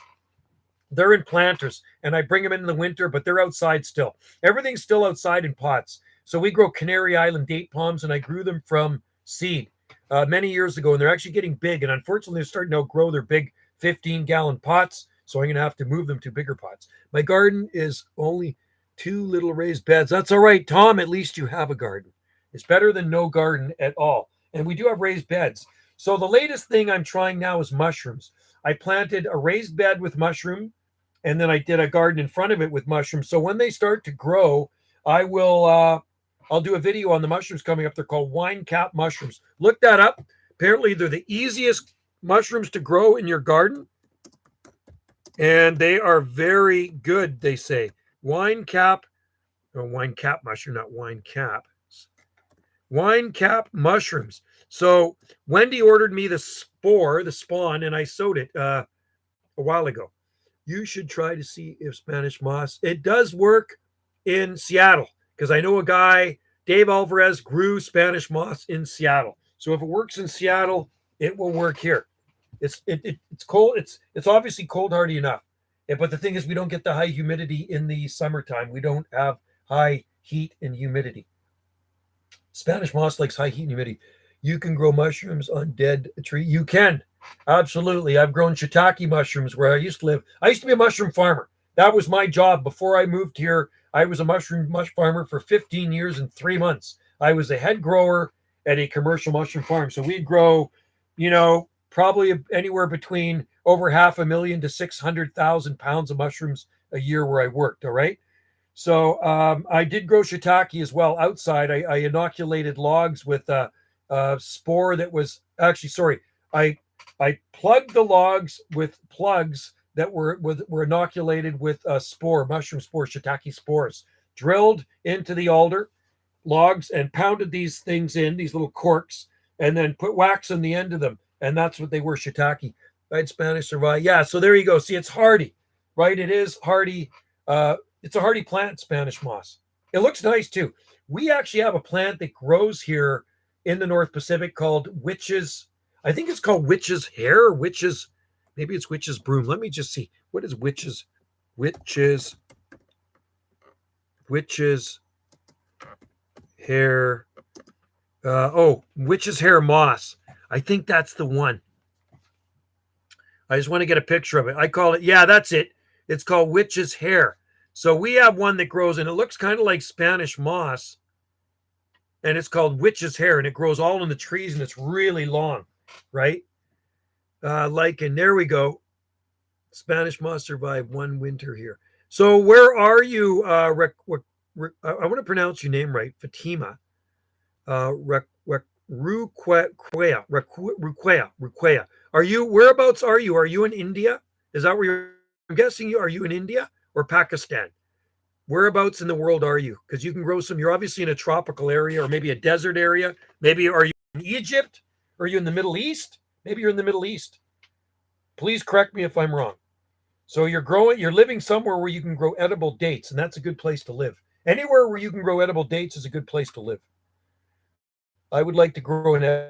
They're in planters, and I bring them in the winter, but they're outside still. Everything's still outside in pots. So we grow Canary Island date palms, and I grew them from seed many years ago, and they're actually getting big. And unfortunately, they're starting to outgrow their big 15-gallon pots, so I'm going to have to move them to bigger pots. My garden is only 2 little raised beds. That's all right, Tom. At least you have a garden. It's better than no garden at all. And we do have raised beds. So the latest thing I'm trying now is mushrooms. I planted a raised bed with mushroom, and then I did a garden in front of it with mushrooms. So when they start to grow, I will I'll do a video on the mushrooms coming up. They're called wine cap mushrooms. Look that up. Apparently, they're the easiest mushrooms to grow in your garden, and they are very good, they say. Wine cap mushroom, not wine cap. Wine cap mushrooms. So Wendy ordered me the spawn, and I sowed it a while ago. You should try to see if Spanish moss. It does work in Seattle, because I know a guy, Dave Alvarez, grew Spanish moss in Seattle. So if it works in Seattle, it will work here. It's cold. It's obviously cold hardy enough. But the thing is, we don't get the high humidity in the summertime. We don't have high heat and humidity. Spanish moss likes high heat and humidity. You can grow mushrooms on dead tree. You can. Absolutely. I've grown shiitake mushrooms where I used to live. I used to be a mushroom farmer. That was my job. Before I moved here, I was a mushroom farmer for 15 years and 3 months. I was a head grower at a commercial mushroom farm. So we'd grow, probably anywhere between over 500,000 to 600,000 pounds of mushrooms a year where I worked. All right. So I did grow shiitake as well outside. I inoculated logs with a spore that was actually, sorry, I plugged the logs with plugs that were inoculated with a spore, mushroom spore, shiitake spores, drilled into the alder logs and pounded these things in, these little corks, and then put wax on the end of them. And that's what they were, shiitake. Right, Spanish survive. Yeah, so there you go. See, it's hardy, right? It is hardy. It's a hardy plant, Spanish moss. It looks nice too. We actually have a plant that grows here in the North Pacific called witch's. I think it's called witch's hair, or witch's. Maybe it's witch's broom. Let me just see. What is witch's hair? Witch's hair moss. I think that's the one. I just want to get a picture of it. I call it. Yeah, that's it. It's called witch's hair. So we have one that grows, and it looks kind of like Spanish moss, and it's called witch's hair, and it grows all in the trees, and it's really long, right? And there we go. Spanish moss survived one winter here. So where are you? I want to pronounce your name right, Fatima. Ruquea. Whereabouts are you? Are you in India? Is that where I'm guessing are you in India or Pakistan? Whereabouts in the world are you? Because you can grow some. You're obviously in a tropical area or maybe a desert area. Maybe are you in Egypt? Are you in the Middle East? Maybe you're in the Middle East. Please correct me if I'm wrong. So you're living somewhere where you can grow edible dates, and that's a good place to live. Anywhere where you can grow edible dates is a good place to live. I would like to grow an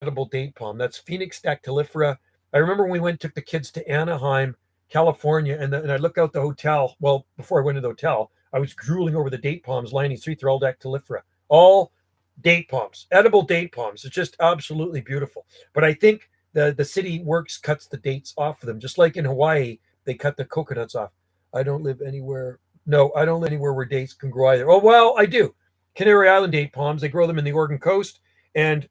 edible date palm. That's Phoenix dactylifera. I remember when we took the kids to Anaheim, California, and I looked out the hotel. Well, before I went to the hotel, I was drooling over the date palms lining the street. They're all dactylifera, all date palms, edible date palms. It's just absolutely beautiful. But I think the city works cuts the dates off of them, just like in Hawaii, they cut the coconuts off. I don't live anywhere. No, I don't live anywhere where dates can grow either. Oh, well, I do. Canary Island date palms, they grow them in the Oregon coast, and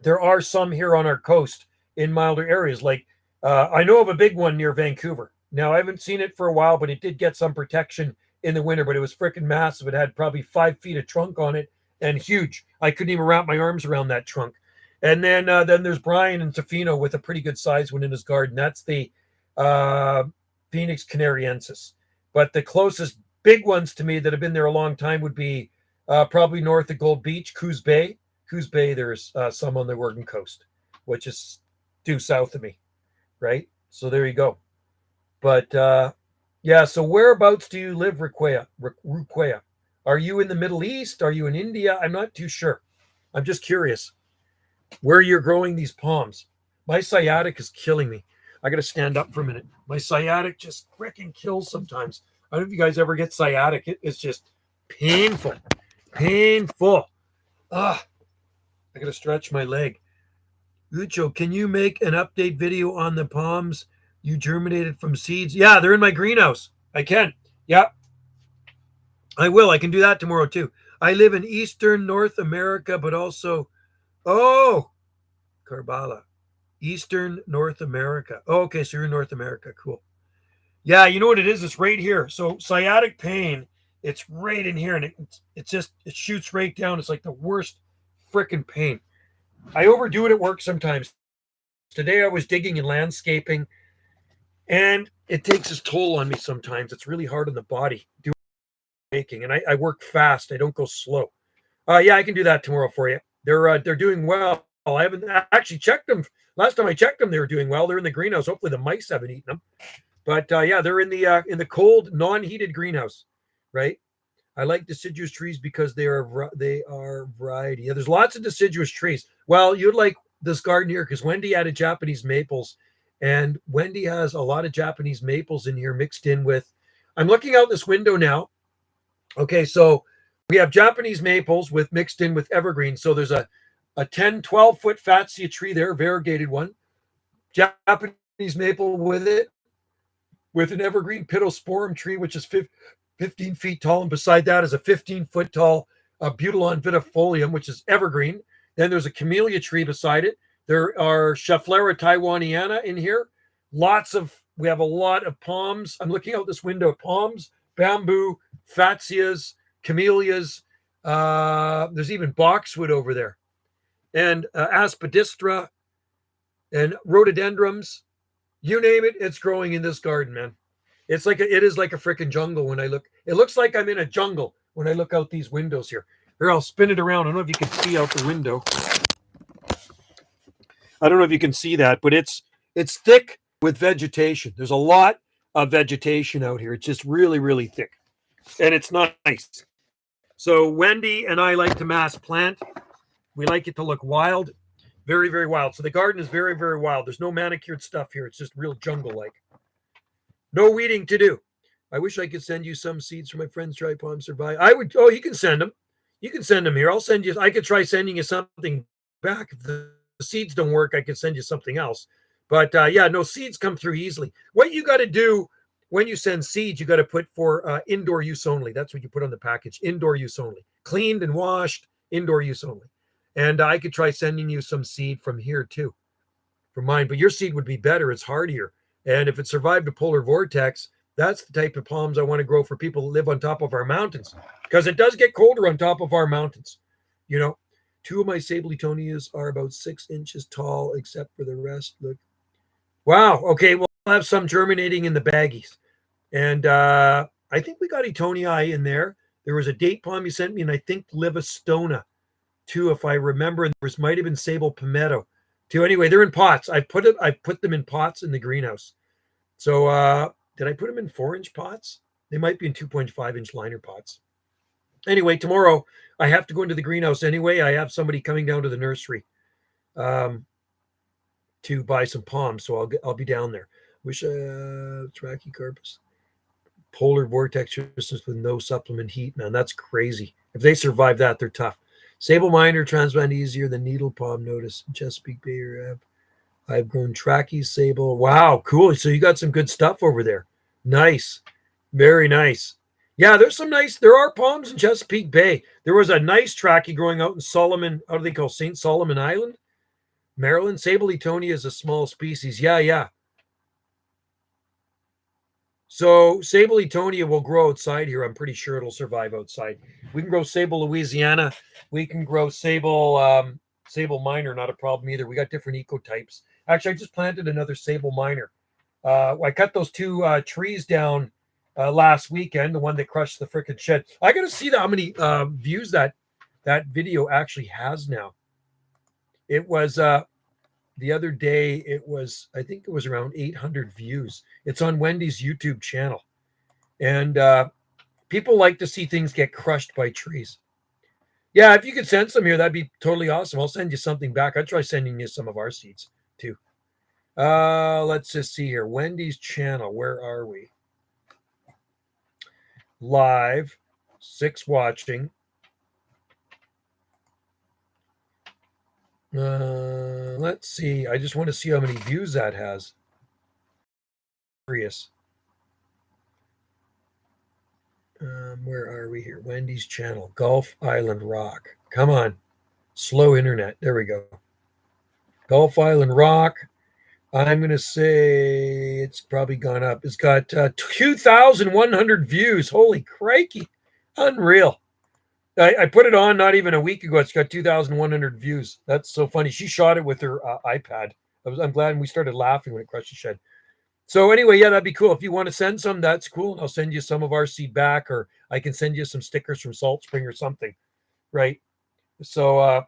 there are some here on our coast in milder areas. Like I know of a big one near Vancouver. Now, I haven't seen it for a while, but it did get some protection in the winter, but it was freaking massive. It had probably 5 feet of trunk on it and huge. I couldn't even wrap my arms around that trunk. And then there's Brian and Tofino with a pretty good size one in his garden. That's the Phoenix canariensis. But the closest big ones to me that have been there a long time would be probably north of Gold Beach, Coos Bay. Coos Bay, there's some on the Oregon coast, which is due south of me, right? So there you go. But yeah, so whereabouts do you live, Ruquea? Are you in the Middle East? Are you in India? I'm not too sure. I'm just curious where you're growing these palms. My sciatic is killing me. I got to stand up for a minute. My sciatic just freaking kills sometimes. I don't know if you guys ever get sciatic. It's just painful. I got to stretch my leg. Ucho, can you make an update video on the palms you germinated from seeds? Yeah, they're in my greenhouse. I can. Yeah, I will. I can do that tomorrow too. I live in Eastern North America, but also, Carbala, Eastern North America. Oh, okay, so you're in North America. Cool. Yeah, you know what it is? It's right here. So sciatic pain, it's right in here, and it shoots right down. It's like the worst freaking pain. I overdo it at work sometimes. Today I was digging and landscaping, and it takes its toll on me sometimes. It's really hard on the body doing making, and I work fast. I don't go slow. Yeah, I can do that tomorrow for you. They're doing well. I haven't actually checked them. Last time I checked them, they were doing well. They're in the greenhouse. Hopefully the mice haven't eaten them. But yeah, they're in the cold, non-heated greenhouse, right? I like deciduous trees because they are variety. Yeah, there's lots of deciduous trees. Well, you'd like this garden here because Wendy added Japanese maples, and Wendy has a lot of Japanese maples in here mixed in with. I'm looking out this window now. Okay, so we have Japanese maples with mixed in with evergreen. So there's a 10, 12-foot fatsia tree there, variegated one. Japanese maple with it, with an evergreen pittosporum tree, which is 15 feet tall. And beside that is a 15-foot tall Butylon vitifolium, which is evergreen. Then there's a camellia tree beside it. There are Schefflera taiwaniana in here. We have a lot of palms. I'm looking out this window, palms, bamboo, fatsias, camellias. There's even boxwood over there. And aspidistra and rhododendrons. You name it, it's growing in this garden, man. It is like a freaking jungle when I look. It looks like I'm in a jungle when I look out these windows here. Here, I'll spin it around. I don't know if you can see out the window. I don't know if you can see that, but it's thick with vegetation. There's a lot of vegetation out here. It's just really, really thick. And it's nice. So Wendy and I like to mass plant. We like it to look wild. Very, very wild. So the garden is very, very wild. There's no manicured stuff here. It's just real jungle-like. No weeding to do. I wish I could send you some seeds from my friend's dry palm survive. You can send them. You can send them here. I could try sending you something back. If the seeds don't work, I could send you something else. But no, seeds come through easily. What you got to do when you send seeds, you got to put for indoor use only. That's what you put on the package. Indoor use only. Cleaned and washed, indoor use only. And I could try sending you some seed from here too, from mine. But your seed would be better. It's hardier. And if it survived a polar vortex, that's the type of palms I want to grow for people who live on top of our mountains. Because it does get colder on top of our mountains. You know, 2 of my sabletonias are about 6 inches tall, except for the rest. Look. Wow. Okay. Well, I'll have some germinating in the baggies. And I think we got Etonii in there. There was a date palm you sent me, and I think Livistona too, if I remember. And there might have been sable palmetto too. Anyway, they're in pots. I put them in pots in the greenhouse. So did I put them in 4-inch pots? They might be in 2.5-inch liner pots. Anyway, tomorrow I have to go into the greenhouse anyway. I have somebody coming down to the nursery to buy some palms, so I'll be down there. Wish Trachycarpus. Polar vortex systems with no supplement heat, man. That's crazy. If they survive that, they're tough. Sable minor transplant easier than needle palm. Notice Chesapeake Bay. I've grown trachy sable. Wow, cool. So you got some good stuff over there. Nice, very nice. Yeah, there are palms in Chesapeake Bay. There was a nice trachy growing out in Solomon. How do they call St. Solomon Island, Maryland? Sable Etonia is a small species. Yeah. So Sable Etonia will grow outside here. I'm pretty sure it'll survive outside. We can grow Sable Louisiana. We can grow Sable Minor, not a problem either. We got different ecotypes. Actually, I just planted another Sable Minor. I cut those 2 trees down last weekend, the one that crushed the frickin' shed. I got to see how many views that video actually has now. It was the other day, I think it was around 800 views. It's on Wendy's YouTube channel. And people like to see things get crushed by trees. Yeah, if you could send some here, that'd be totally awesome. I'll send you something back. I'll try sending you some of our seeds too. Let's just see here. Wendy's channel. Where are we? Live. 6 watching. Let's see. I just want to see how many views that has. Curious. Where are we here? Wendy's channel. Gulf Island Rock. Come on. Slow internet. There we go. Gulf Island Rock. I'm going to say it's probably gone up. It's got 2,100 views. Holy crikey. Unreal. I put it on not even a week ago. It's got 2,100 views. That's so funny. She shot it with her iPad. I'm glad we started laughing when it crushed the shed. So anyway, yeah, that'd be cool. If you want to send some, that's cool. And I'll send you some of our seed back, or I can send you some stickers from Salt Spring or something, right? So,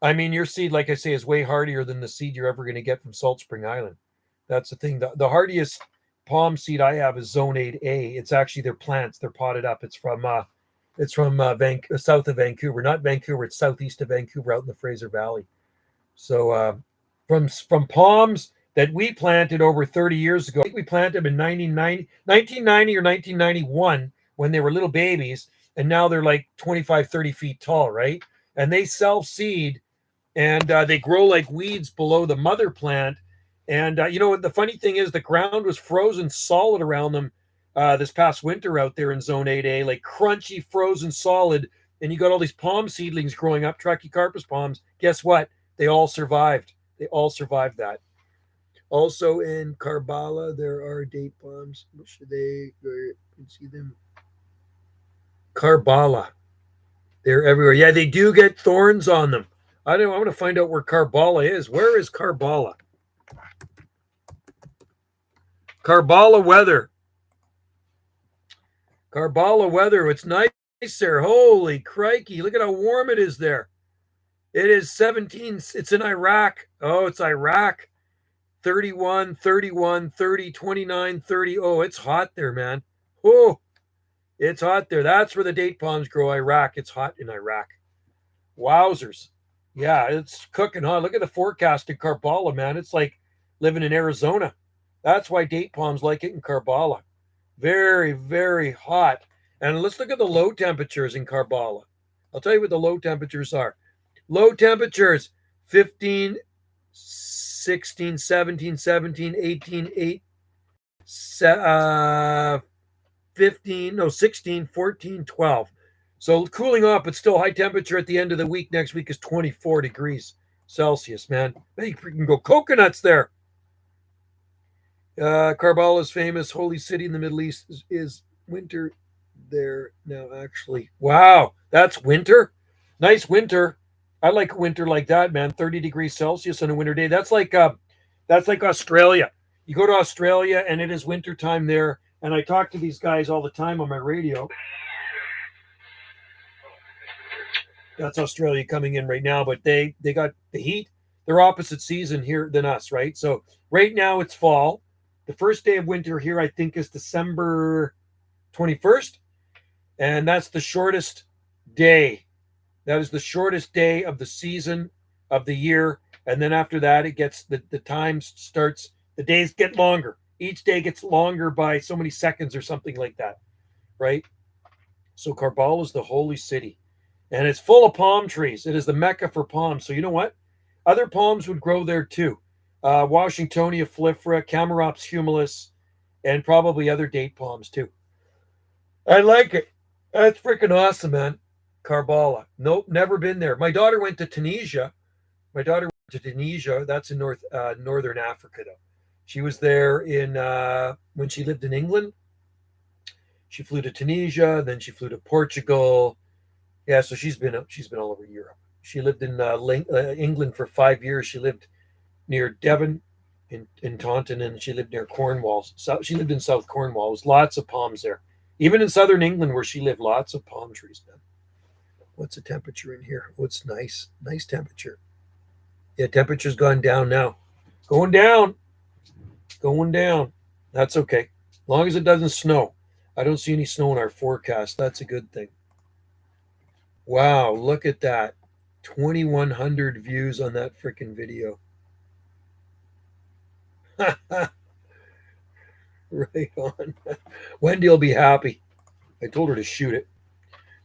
I mean, your seed, like I say, is way hardier than the seed you're ever going to get from Salt Spring Island. That's the thing. The hardiest palm seed I have is Zone 8A. It's actually their plants. They're potted up. It's from south of Vancouver. Not Vancouver. It's southeast of Vancouver, out in the Fraser Valley. So from palms that we planted over 30 years ago. I think we planted them in 1990 or 1991 when they were little babies, and now they're like 25, 30 feet tall, right? And they self-seed, and they grow like weeds below the mother plant. And the funny thing is the ground was frozen solid around them this past winter out there in Zone 8A, like crunchy, frozen solid. And you got all these palm seedlings growing up, Trachycarpus palms. Guess what? They all survived. They all survived that. Also in Karbala, there are date palms. Should they? You can see them. Karbala. They're everywhere. Yeah, they do get thorns on them. I don't know. I want to find out where Karbala is. Where is Karbala? Karbala weather. Karbala weather. It's nice there. Holy crikey. Look at how warm it is there. It is 17. It's in Iraq. Oh, it's Iraq. 31, 31, 30, 29, 30. Oh, it's hot there, man. Oh, it's hot there. That's where the date palms grow, Iraq. It's hot in Iraq. Wowzers. Yeah, it's cooking hot. Look at the forecast in Karbala, man. It's like living in Arizona. That's why date palms like it in Karbala. Very, very hot. And let's look at the low temperatures in Karbala. I'll tell you what the low temperatures are. Low temperatures, 15, 16, 17, 17, 18, 8, 15, no, 16, 14, 12. So cooling off, but still high temperature at the end of the week. Next week is 24 degrees Celsius, man. You can go coconuts there. Karbala's famous holy city in the Middle East is winter there now, actually. Wow, that's winter. Nice winter. I like a winter like that, man. 30 degrees Celsius on a winter day. That's like Australia. You go to Australia and it is winter time there. And I talk to these guys all the time on my radio. That's Australia coming in right now, but they got the heat. They're opposite season here than us, right? So right now it's fall. The first day of winter here, I think, is December 21st. And that's the shortest day. That is the shortest day of the season of the year. And then after that, it gets the time starts, the days get longer. Each day gets longer by so many seconds or something like that, right? So Karbala is the holy city. And it's full of palm trees. It is the mecca for palms. So you know what? Other palms would grow there too. Washingtonia flifera, Camarops humilis, and probably other date palms too. I like it. That's freaking awesome, man. Karbala. Nope, never been there. My daughter went to Tunisia. That's in northern Africa, though. She was there in when she lived in England. She flew to Tunisia, then she flew to Portugal. Yeah, so she's been all over Europe. She lived in England for 5 years. She lived near Devon in Taunton, and she lived near Cornwall. So she lived in South Cornwall. There's lots of palms there. Even in southern England where she lived, lots of palm trees, man. What's the temperature in here? Oh, it's nice. Nice temperature. Yeah, temperature's gone down now. Going down. Going down. That's okay. As long as it doesn't snow. I don't see any snow in our forecast. That's a good thing. Wow, look at that. 2,100 views on that freaking video. Right on. Wendy will be happy. I told her to shoot it.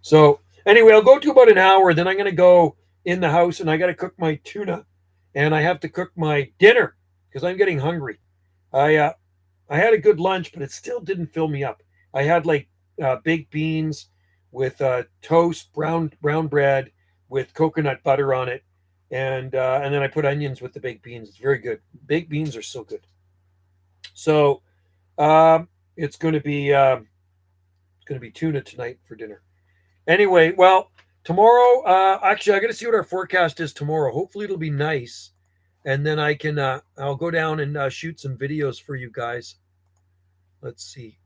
So anyway, I'll go to about an hour. Then I'm going to go in the house and I got to cook my tuna and I have to cook my dinner because I'm getting hungry. I had a good lunch, but it still didn't fill me up. I had like baked beans with toast, brown bread with coconut butter on it, and then I put onions with the baked beans. It's very good. Baked beans are so good. So it's going to be tuna tonight for dinner. Anyway, well, tomorrow, actually, I got to see what our forecast is tomorrow. Hopefully, it'll be nice, and then I can I'll go down and shoot some videos for you guys. Let's see.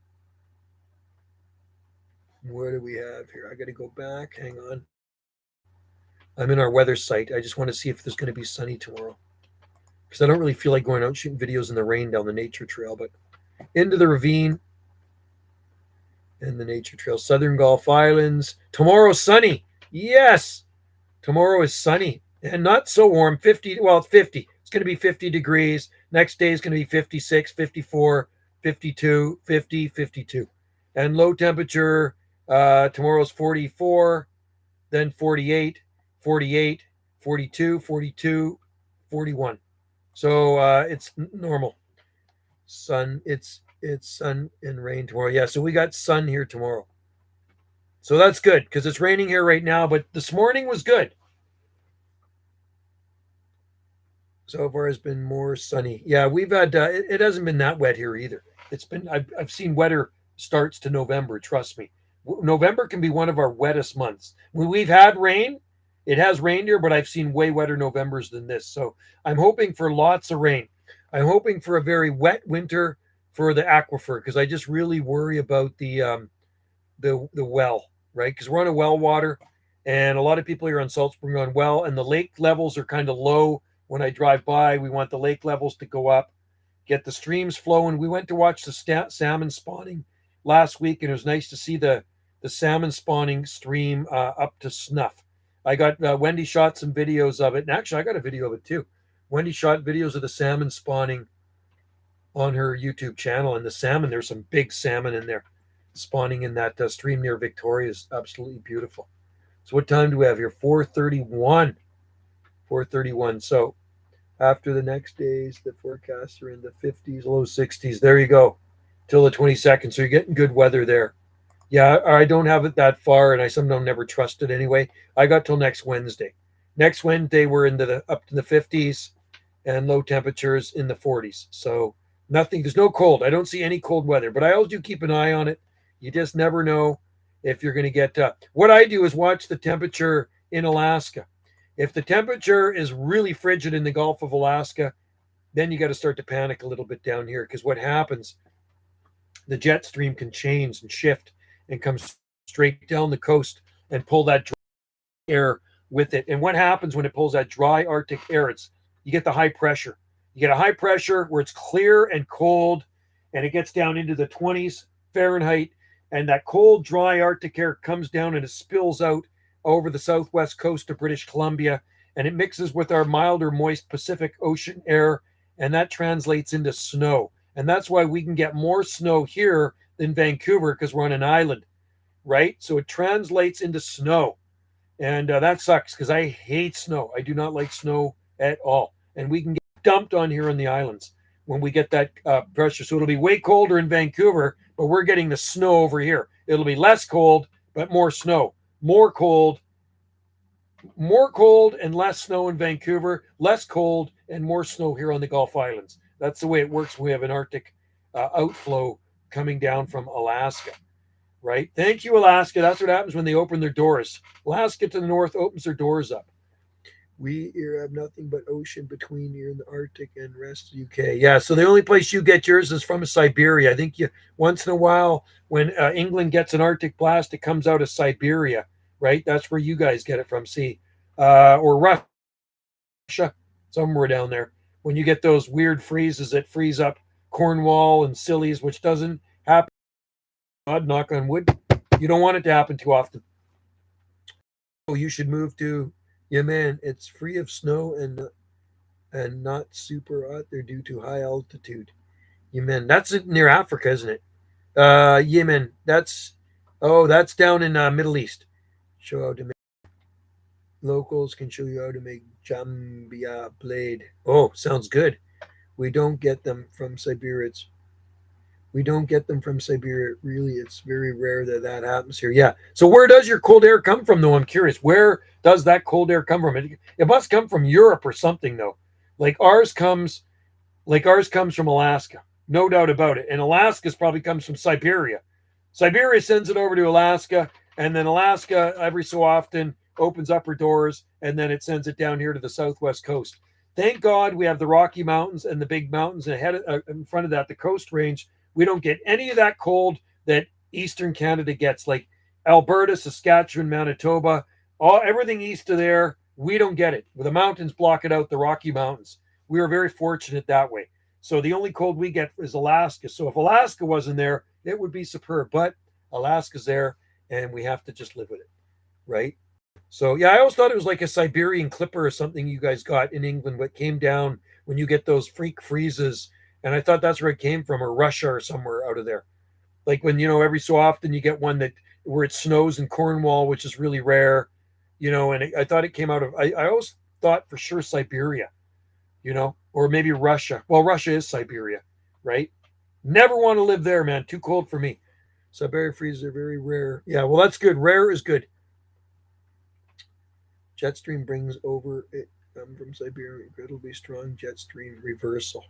Where do we have here? I got to go back. Hang on. I'm in our weather site. I just want to see if there's going to be sunny tomorrow because I don't really feel like going out shooting videos in the rain down the nature trail, but into the ravine and the nature trail, Southern Gulf Islands. Tomorrow, sunny. Yes. Tomorrow is sunny and not so warm. 50. Well, it's 50. It's going to be 50 degrees. Next day is going to be 56, 54, 52, 50, 52. And low temperature tomorrow's 44, then 48, 48, 42, 42, 41. So it's normal. Sun, it's sun and rain tomorrow. Yeah, so we got sun here tomorrow. So that's good because it's raining here right now, but this morning was good. So far has been more sunny. Yeah, we've had it hasn't been that wet here either. It's been I've seen wetter starts to November, trust me. November can be one of our wettest months. When we've had rain, it has rained here, but I've seen way wetter Novembers than this. So I'm hoping for lots of rain. I'm hoping for a very wet winter for the aquifer because I just really worry about the well, right? Because we're on a well water, and a lot of people here on Salt Spring are on well, and the lake levels are kind of low. When I drive by, we want the lake levels to go up, get the streams flowing. We went to watch the salmon spawning last week, and it was nice to see the salmon spawning stream up to snuff. I got Wendy shot some videos of it, and actually I got a video of it too. Wendy shot videos of the salmon spawning on her YouTube channel, and the salmon, there's some big salmon in there spawning in that stream near Victoria is absolutely beautiful. So what time do we have here? 4:31. 4:31. So after the next days, the forecasts are in the 50s, low 60s. There you go, till the 22nd. So you're getting good weather there. Yeah, I don't have it that far, and I sometimes never trust it anyway. I got till next Wednesday. Next Wednesday, we're into the up to the 50s and low temperatures in the 40s. So nothing. There's no cold. I don't see any cold weather, but I always do keep an eye on it. You just never know if you're going to get. What I do is watch the temperature in Alaska. If the temperature is really frigid in the Gulf of Alaska, then you got to start to panic a little bit down here because what happens, the jet stream can change and shift and come straight down the coast and pull that dry air with it. And what happens when it pulls that dry Arctic air? You get the high pressure. You get a high pressure where it's clear and cold, and it gets down into the 20s Fahrenheit, and that cold, dry Arctic air comes down and it spills out over the southwest coast of British Columbia, and it mixes with our milder, moist Pacific Ocean air, and that translates into snow. And that's why we can get more snow here than Vancouver because we're on an island, right? So it translates into snow, and that sucks because I hate snow. I do not like snow at all, and we can get dumped on here in the islands when we get that pressure. So it'll be way colder in Vancouver, but we're getting the snow over here. It'll be less cold, but more snow. More cold and less snow in Vancouver, less cold and more snow here on the Gulf Islands. That's the way it works when we have an Arctic outflow coming down from Alaska, right? Thank you, Alaska. That's what happens when they open their doors. Alaska to the north opens their doors up. We here have nothing but ocean between here and the Arctic and rest of the UK. Yeah, so the only place you get yours is from Siberia. I think you once in a while when England gets an Arctic blast, it comes out of Siberia, right? That's where you guys get it from. See, or Russia, somewhere down there. When you get those weird freezes that freeze up Cornwall and Scillies, which doesn't happen. God, knock on wood. You don't want it to happen too often. Oh, you should move to. Yeah, man, it's free of snow and not super hot there due to high altitude. Yemen, that's near Africa, isn't it? Yemen, that's down in Middle East. Show how to make locals can show you how to make jambia blade. Oh, sounds good. We don't get them from Siberia. We don't get them from Siberia. Really, it's very rare that happens here. Yeah. So where does your cold air come from, though? I'm curious. Where does that cold air come from? It must come from Europe or something, though. Like ours comes from Alaska, no doubt about it. And Alaska's probably comes from Siberia. Siberia sends it over to Alaska, and then Alaska every so often opens up her doors, and then it sends it down here to the southwest coast. Thank God we have the Rocky Mountains and the big mountains ahead in front of that, the Coast Range. We don't get any of that cold that Eastern Canada gets, like Alberta, Saskatchewan, Manitoba, everything east of there. We don't get it. The mountains block it out, the Rocky Mountains. We are very fortunate that way. So the only cold we get is Alaska. So if Alaska wasn't there, it would be superb. But Alaska's there, and we have to just live with it, right? So, yeah, I always thought it was like a Siberian clipper or something you guys got in England, but came down when you get those freak freezes. And I thought that's where it came from, or Russia or somewhere out of there. Like when, every so often you get one that where it snows in Cornwall, which is really rare, and I thought it came out of, I always thought for sure Siberia, or maybe Russia. Well, Russia is Siberia, right? Never want to live there, man. Too cold for me. Siberia freezes are very rare. Yeah, well, that's good. Rare is good. Jet stream brings over it from Siberia. Incredibly strong jet stream reversal.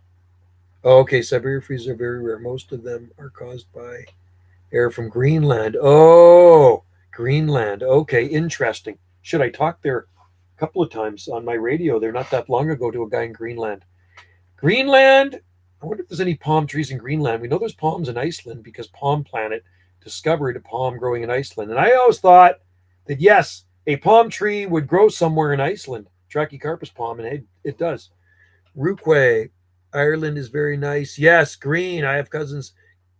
Oh, okay, Siberia freezes are very rare. Most of them are caused by air from Greenland. Oh, Greenland. Okay, interesting. Should I talk there a couple of times on my radio there not that long ago to a guy in Greenland? Greenland. I wonder if there's any palm trees in Greenland. We know there's palms in Iceland because Palm Planet discovered a palm growing in Iceland. And I always thought that, yes, a palm tree would grow somewhere in Iceland. Trachycarpus palm, and it does. Rookway, Ireland is very nice. Yes, green. I have cousins,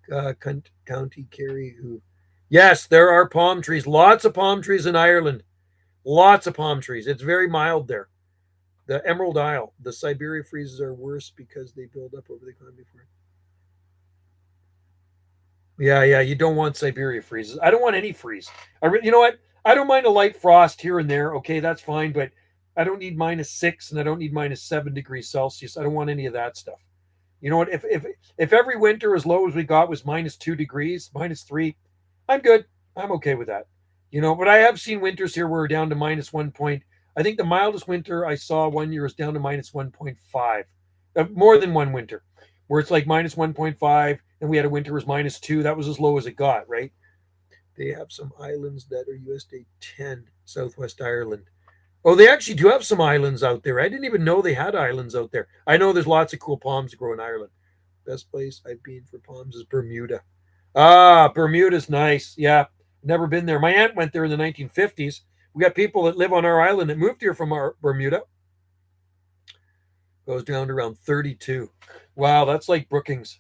County Kerry, who. Yes, there are palm trees. Lots of palm trees in Ireland. Lots of palm trees. It's very mild there. The Emerald Isle, the Siberia freezes are worse because they build up over the climate before. Yeah, you don't want Siberia freezes. I don't want any freeze. You know what? I don't mind a light frost here and there. Okay, that's fine, but I don't need -6 and I don't need -7 degrees Celsius. I don't want any of that stuff. You know what? If every winter as low as we got was -2 degrees, -3, I'm good. I'm okay with that. But I have seen winters here where we're down to -1 point. I think the mildest winter I saw one year is down to -1.5. More than one winter, where it's like -1.5, and we had a winter was -2. That was as low as it got, right? They have some islands that are USD 10, Southwest Ireland. Oh, they actually do have some islands out there. I didn't even know they had islands out there. I know there's lots of cool palms that grow in Ireland. Best place I've been for palms is Bermuda. Ah, Bermuda's nice. Yeah, never been there. My aunt went there in the 1950s. We got people that live on our island that moved here from our Bermuda. Goes down to around 32. Wow, that's like Brookings.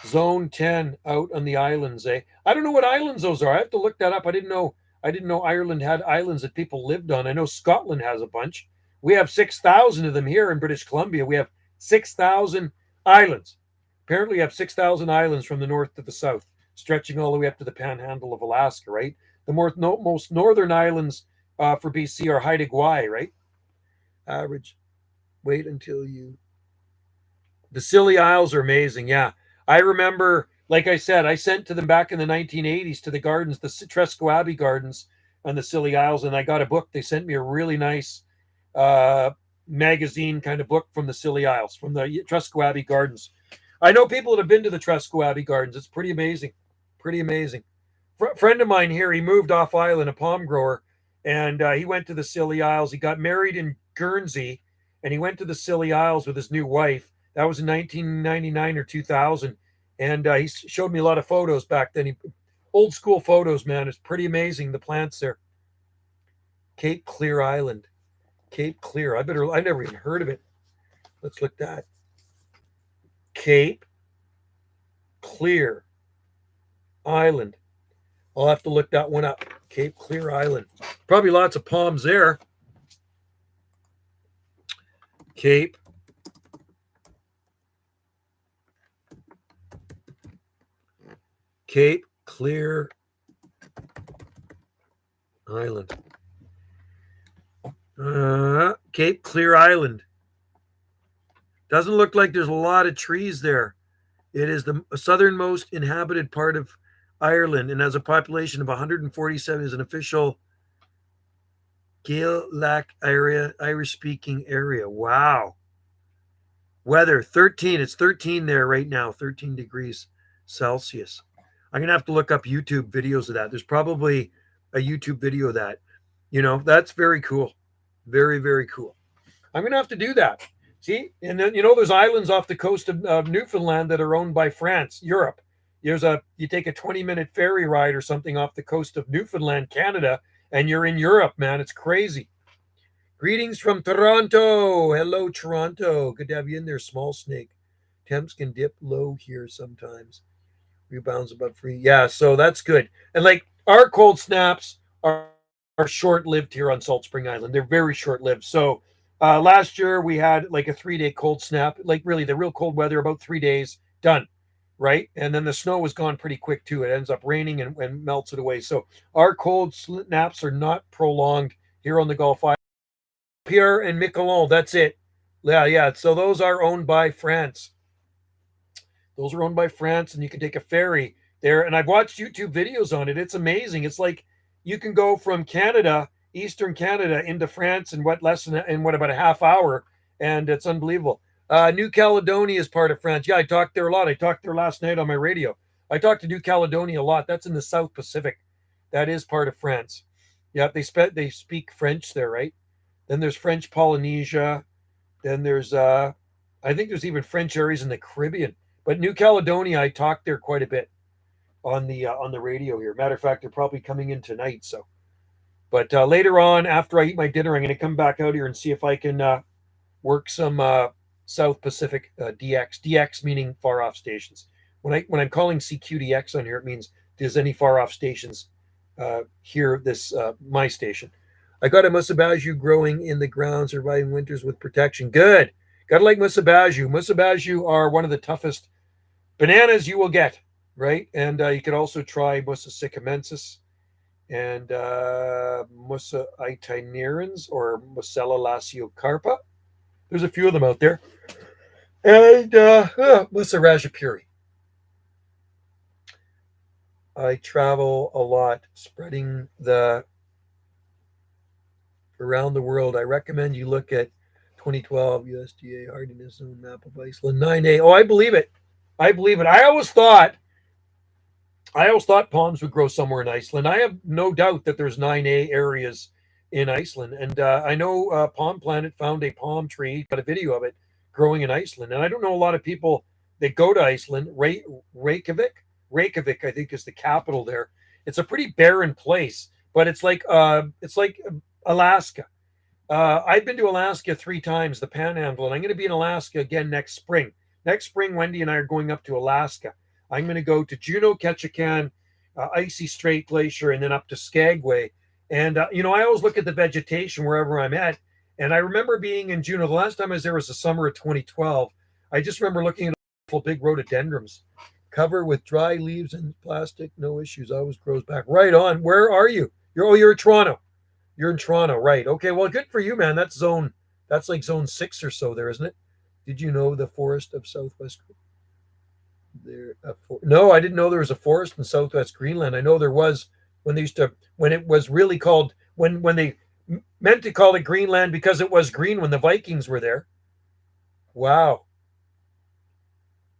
Zone 10 out on the islands, eh? I don't know what islands those are. I have to look that up. I didn't know Ireland had islands that people lived on. I know Scotland has a bunch. We have 6,000 of them here in British Columbia. We have 6,000 islands. Apparently, we have 6,000 islands from the north to the south, stretching all the way up to the panhandle of Alaska, right? The most northern islands for BC are Haida Gwaii, right? Average. Wait until you. The Scilly Isles are amazing. Yeah. I remember, like I said, I sent to them back in the 1980s to the gardens, the Trescoabe Gardens on the Scilly Isles, and I got a book. They sent me a really nice magazine kind of book from the Scilly Isles, from the Trescoabe Gardens. I know people that have been to the Trescoabe Gardens. It's pretty amazing. Pretty amazing. Friend of mine here, he moved off island, a palm grower, and he went to the Scilly Isles. He got married in Guernsey, and he went to the Scilly Isles with his new wife. That was in 1999 or 2000. And he showed me a lot of photos back then. Old school photos, man. It's pretty amazing, the plants there. Cape Clear Island. Cape Clear. I never even heard of it. Let's look that. Cape Clear Island. I'll have to look that one up. Cape Clear Island. Probably lots of palms there. Cape Clear Island. Cape Clear Island. Doesn't look like there's a lot of trees there. It is the southernmost inhabited part of Ireland and has a population of 147. Is an official Gaelic area, Irish-speaking area. Wow. Weather 13. It's 13 there right now. 13 degrees Celsius. I'm going to have to look up YouTube videos of that. There's probably a YouTube video of that. That's very cool. Very, very cool. I'm going to have to do that. See? And then, there's islands off the coast of Newfoundland that are owned by France, Europe. You take a 20-minute ferry ride or something off the coast of Newfoundland, Canada, and you're in Europe, man. It's crazy. Greetings from Toronto. Hello, Toronto. Good to have you in there, small snake. Temps can dip low here sometimes. Rebounds above free. Yeah, so that's good. And like our cold snaps are short-lived here on Salt Spring Island. They're very short-lived. So Last year we had like a 3 day cold snap, like really the real cold weather, about 3 days, done, right? And then the snow was gone pretty quick too. It ends up raining and melts it away. So our cold snaps are not prolonged here on the Gulf Island. Pierre and Miquelon, that's it. Yeah, yeah. So those are owned by France. Those are owned by France, and you can take a ferry there. And I've watched YouTube videos on it. It's amazing. It's like you can go from Canada, Eastern Canada, into France in what less than in what about a half hour, and it's unbelievable. New Caledonia is part of France. Yeah, I talked there a lot. I talked there last night on my radio. I talked to New Caledonia a lot. That's in the South Pacific. That is part of France. Yeah, they speak French there, right? Then there's French Polynesia. Then there's I think there's even French areas in the Caribbean. But New Caledonia, I talked there quite a bit on the radio here. Matter of fact, they're probably coming in tonight. So, but later on, after I eat my dinner, I'm going to come back out here and see if I can work some South Pacific DX. DX meaning far off stations. When I'm calling CQDX on here, it means does any far off stations hear this my station? I got a musabaju growing in the ground, surviving winters with protection. Good. Gotta like musabaju. Musabaju are one of the toughest bananas you will get, right? And you could also try Musa sycamensis and Musa itinerans or Musella laciocarpa. There's a few of them out there. And Musa rajapuri. I travel a lot, spreading the around the world. I recommend you look at 2012 USDA hardiness zone map of Iceland 9A. Oh, I believe it. I believe it. I always thought palms would grow somewhere in Iceland. I have no doubt that there's 9A areas in Iceland, and I know Palm Planet found a palm tree, got a video of it growing in Iceland. And I don't know a lot of people that go to Iceland. Reykjavik, I think, is the capital there. It's a pretty barren place, but it's like Alaska. I've been to Alaska 3 times, the Panhandle, and I'm going to be in Alaska again next spring. Next spring, Wendy and I are going up to Alaska. I'm going to go to Juneau, Ketchikan, Icy Strait Glacier, and then up to Skagway. And, I always look at the vegetation wherever I'm at. And I remember being in Juneau. The last time I was there was the summer of 2012. I just remember looking at a big rhododendrons covered with dry leaves and plastic. No issues. Always grows back. Right on. Where are you? You're in Toronto. You're in Toronto, right? Okay, well, good for you, man. That's like zone 6 or so there, isn't it? Did you know the forest of Southwest? No, I didn't know there was a forest in Southwest Greenland. I know there was when it was really called when they meant to call it Greenland because it was green when the Vikings were there. Wow.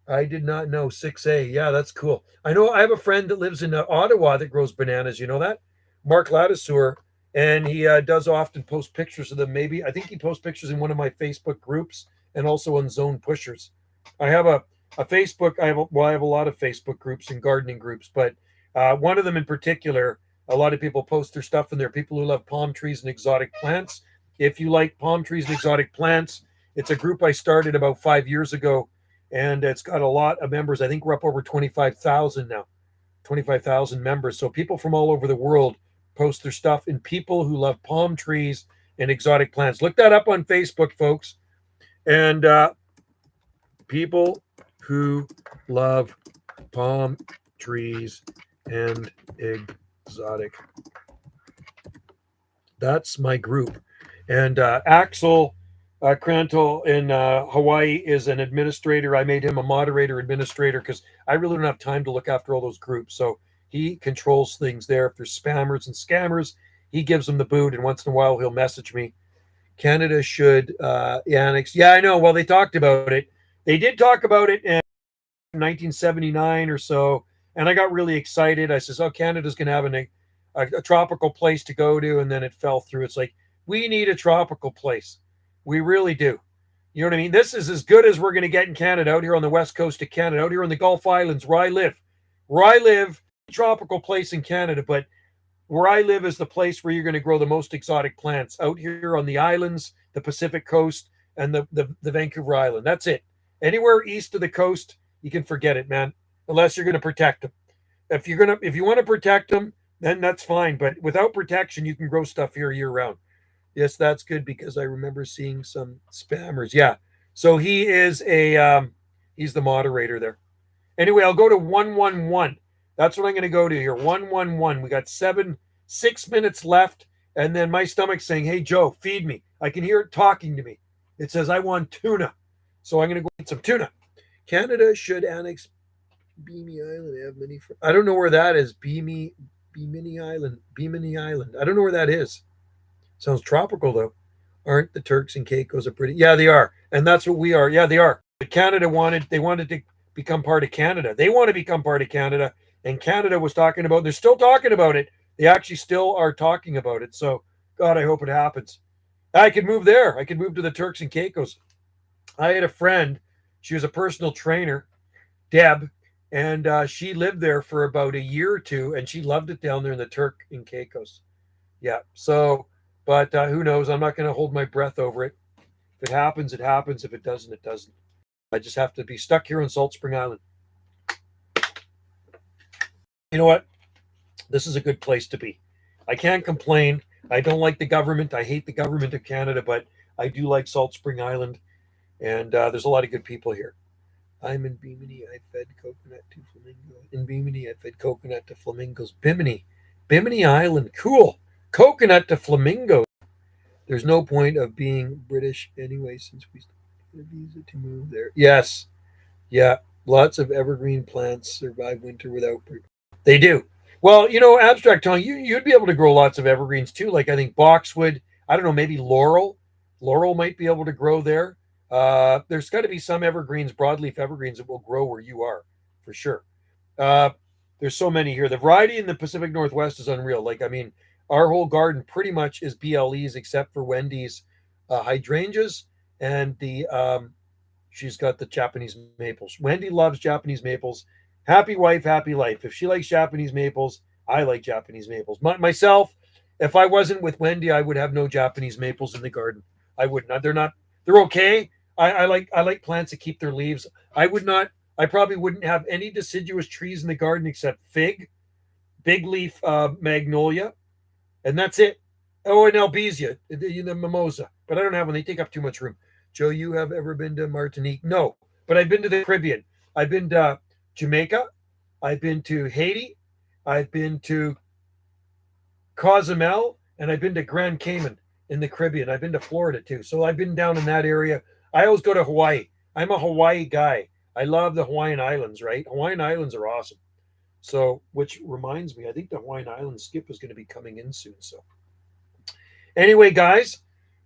I did not know 6A. Yeah, that's cool. I know I have a friend that lives in Ottawa that grows bananas. You know that? Mark Ladiseur. And he does often post pictures of them. Maybe I think he posts pictures in one of my Facebook groups and also on Zone Pushers. I have a Facebook. I have a lot of Facebook groups and gardening groups, but one of them in particular, a lot of people post their stuff in there. People who love palm trees and exotic plants. If you like palm trees and exotic plants, it's a group I started about 5 years ago, and it's got a lot of members. I think we're up over 25,000 now, 25,000 members. So people from all over the world post their stuff, and people who love palm trees and exotic plants. Look that up on Facebook, folks. And people who love palm trees and exotic. That's my group. And Axel Crantle in Hawaii is an administrator. I made him a moderator administrator because I really don't have time to look after all those groups. So he controls things there. If there's spammers and scammers, he gives them the boot, and once in a while he'll message me. Canada should annex. Yeah, I know. Well, they talked about it. They did talk about it in 1979 or so, and I got really excited. I says, "Oh, Canada's going to have a tropical place to go to," and then it fell through. It's like, we need a tropical place. We really do. You know what I mean? This is as good as we're going to get in Canada, out here on the west coast of Canada, out here on the Gulf Islands where I live. Tropical place in Canada, but where I live is the place where you're going to grow the most exotic plants, out here on the islands, the Pacific coast, and the Vancouver Island. That's it. Anywhere east of the coast, you can forget it, man, unless you're going to protect them. If you want to protect them, then that's fine. But without protection, you can grow stuff here year round. Yes, that's good because I remember seeing some spammers. Yeah. So he is he's the moderator there. Anyway, I'll go to 111. That's what I'm going to go to here. 111. We got 6 minutes left. And then my stomach's saying, hey, Joe, feed me. I can hear it talking to me. It says, I want tuna. So I'm going to go eat some tuna. Canada should annex Beamy Island. Have many. I don't know where that is. Bimini Island. Bimini Island. I don't know where that is. Sounds tropical, though. Aren't the Turks and Caicos a pretty? Yeah, they are. And that's what we are. Yeah, they are. But Canada they wanted to become part of Canada. They want to become part of Canada. And Canada was talking about, they're still talking about it. They actually still are talking about it. So, God, I hope it happens. I could move there. I could move to the Turks and Caicos. I had a friend. She was a personal trainer, Deb, and she lived there for about a year or two, and she loved it down there in the Turk and Caicos. Yeah. So, but who knows? I'm not going to hold my breath over it. If it happens, it happens. If it doesn't, it doesn't. I just have to be stuck here on Salt Spring Island. You know what? This is a good place to be. I can't complain. I don't like the government. I hate the government of Canada, but I do like Salt Spring Island, and there's a lot of good people here. I'm in Bimini. I fed coconut to flamingos. In Bimini, I fed coconut to flamingos. Bimini Island. Cool. Coconut to flamingos. There's no point of being British anyway, since we get a visa to move there. Yes. Yeah. Lots of evergreen plants survive winter without. They do. Well, abstract tongue, you'd be able to grow lots of evergreens too. Like I think boxwood, I don't know, maybe laurel. Laurel might be able to grow there. There's got to be some evergreens, broadleaf evergreens that will grow where you are, for sure. Uh, there's so many here. The variety in the Pacific Northwest is unreal. Like, I mean, our whole garden pretty much is BLEs except for Wendy's hydrangeas and she's got the Japanese maples. Wendy loves Japanese maples. Happy wife, happy life. If she likes Japanese maples, I like Japanese maples. Myself, if I wasn't with Wendy, I would have no Japanese maples in the garden. I wouldn't. They're not. They're okay. I like plants that keep their leaves. I would not. I probably wouldn't have any deciduous trees in the garden except fig, big leaf magnolia, and that's it. Oh, and albizia, the mimosa. But I don't have one. They take up too much room. Joe, you have ever been to Martinique? No, but I've been to the Caribbean. I've been to Jamaica. I've been to Haiti. I've been to Cozumel, and I've been to Grand Cayman in the Caribbean. I've been to Florida too. So I've been down in that area. I always go to Hawaii. I'm a Hawaii guy. I love the Hawaiian Islands, right? Hawaiian Islands are awesome. So, which reminds me, I think the Hawaiian Islands skip is going to be coming in soon. So, anyway, guys,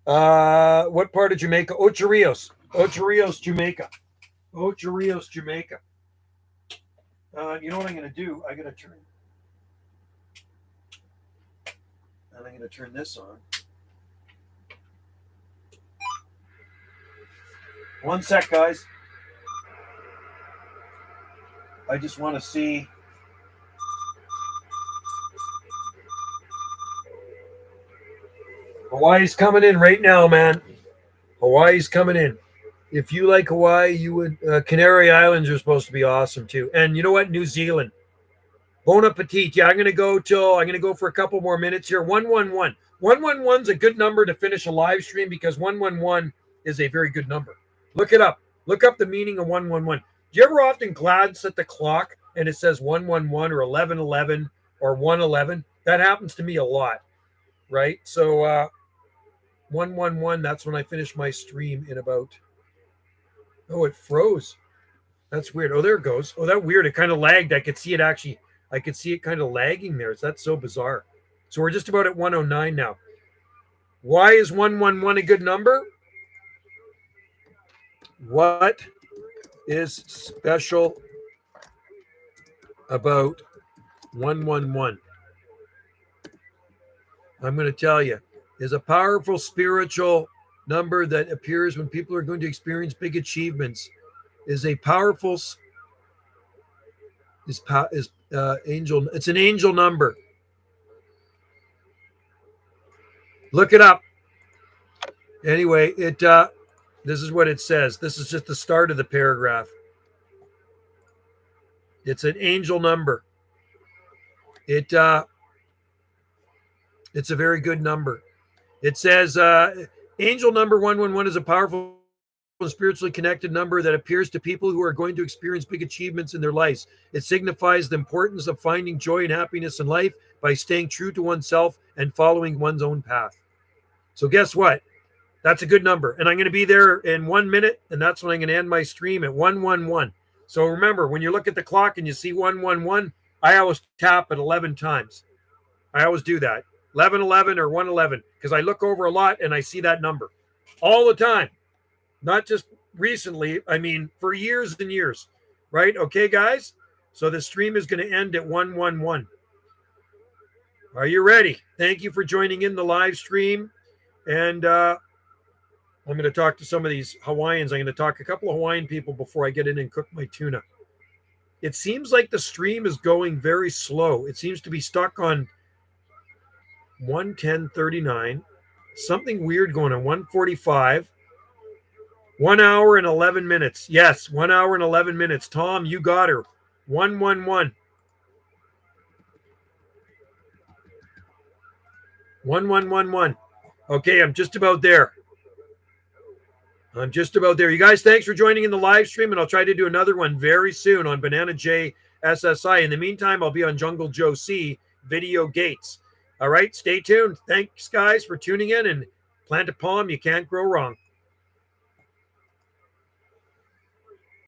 what part of Jamaica? Ocho Rios, Jamaica. Ocho Rios, Jamaica. You know what I'm going to do? I'm going to turn this on. One sec, guys. I just want to see. Hawaii's coming in right now, man. Hawaii's coming in. If you like Hawaii, you would. Canary Islands are supposed to be awesome too. And you know what? New Zealand. Bon appetit. Yeah, I'm gonna go for a couple more minutes here. 111. 111's a good number to finish a live stream because 111 is a very good number. Look it up. Look up the meaning of 111. Do you ever often glance at the clock and it says 111 or 1111 or 111? That happens to me a lot, right? So 111, that's when I finish my stream in about. Oh, it froze. That's weird. Oh, there it goes. Oh, that weird. It kind of lagged. I could see it kind of lagging there. That's so bizarre. So we're just about at 109 now. Why is 111 a good number? What is special about 111? I'm going to tell you. Is a powerful spiritual number that appears when people are going to experience big achievements. Is a powerful angel. It's an angel number. Look it up. Anyway, this is what it says. This is just the start of the paragraph. It's an angel number. It's a very good number. It says angel number 111 is a powerful and spiritually connected number that appears to people who are going to experience big achievements in their lives. It signifies the importance of finding joy and happiness in life by staying true to oneself and following one's own path. So guess what? That's a good number. And I'm going to be there in 1 minute, and that's when I'm going to end my stream at 111. So remember, when you look at the clock and you see 111, I always tap it 11 times. I always do that. 1111 or 111, because I look over a lot and I see that number all the time. Not just recently, I mean, for years and years, right? Okay, guys? So the stream is going to end at 111. Are you ready? Thank you for joining in the live stream. And I'm going to talk to some of these Hawaiians. I'm going to talk to a couple of Hawaiian people before I get in and cook my tuna. It seems like the stream is going very slow. It seems to be stuck on 110.39. Something weird going on 145. 1 hour and 11 minutes. Yes, 1 hour and 11 minutes. Tom, you got her. 111. 1111. Okay, I'm just about there. You guys, thanks for joining in the live stream, and I'll try to do another one very soon on Banana J SSI. In the meantime, I'll be on Jungle Joe C Video Gates. All right, stay tuned. Thanks, guys, for tuning in, and plant a palm. You can't grow wrong.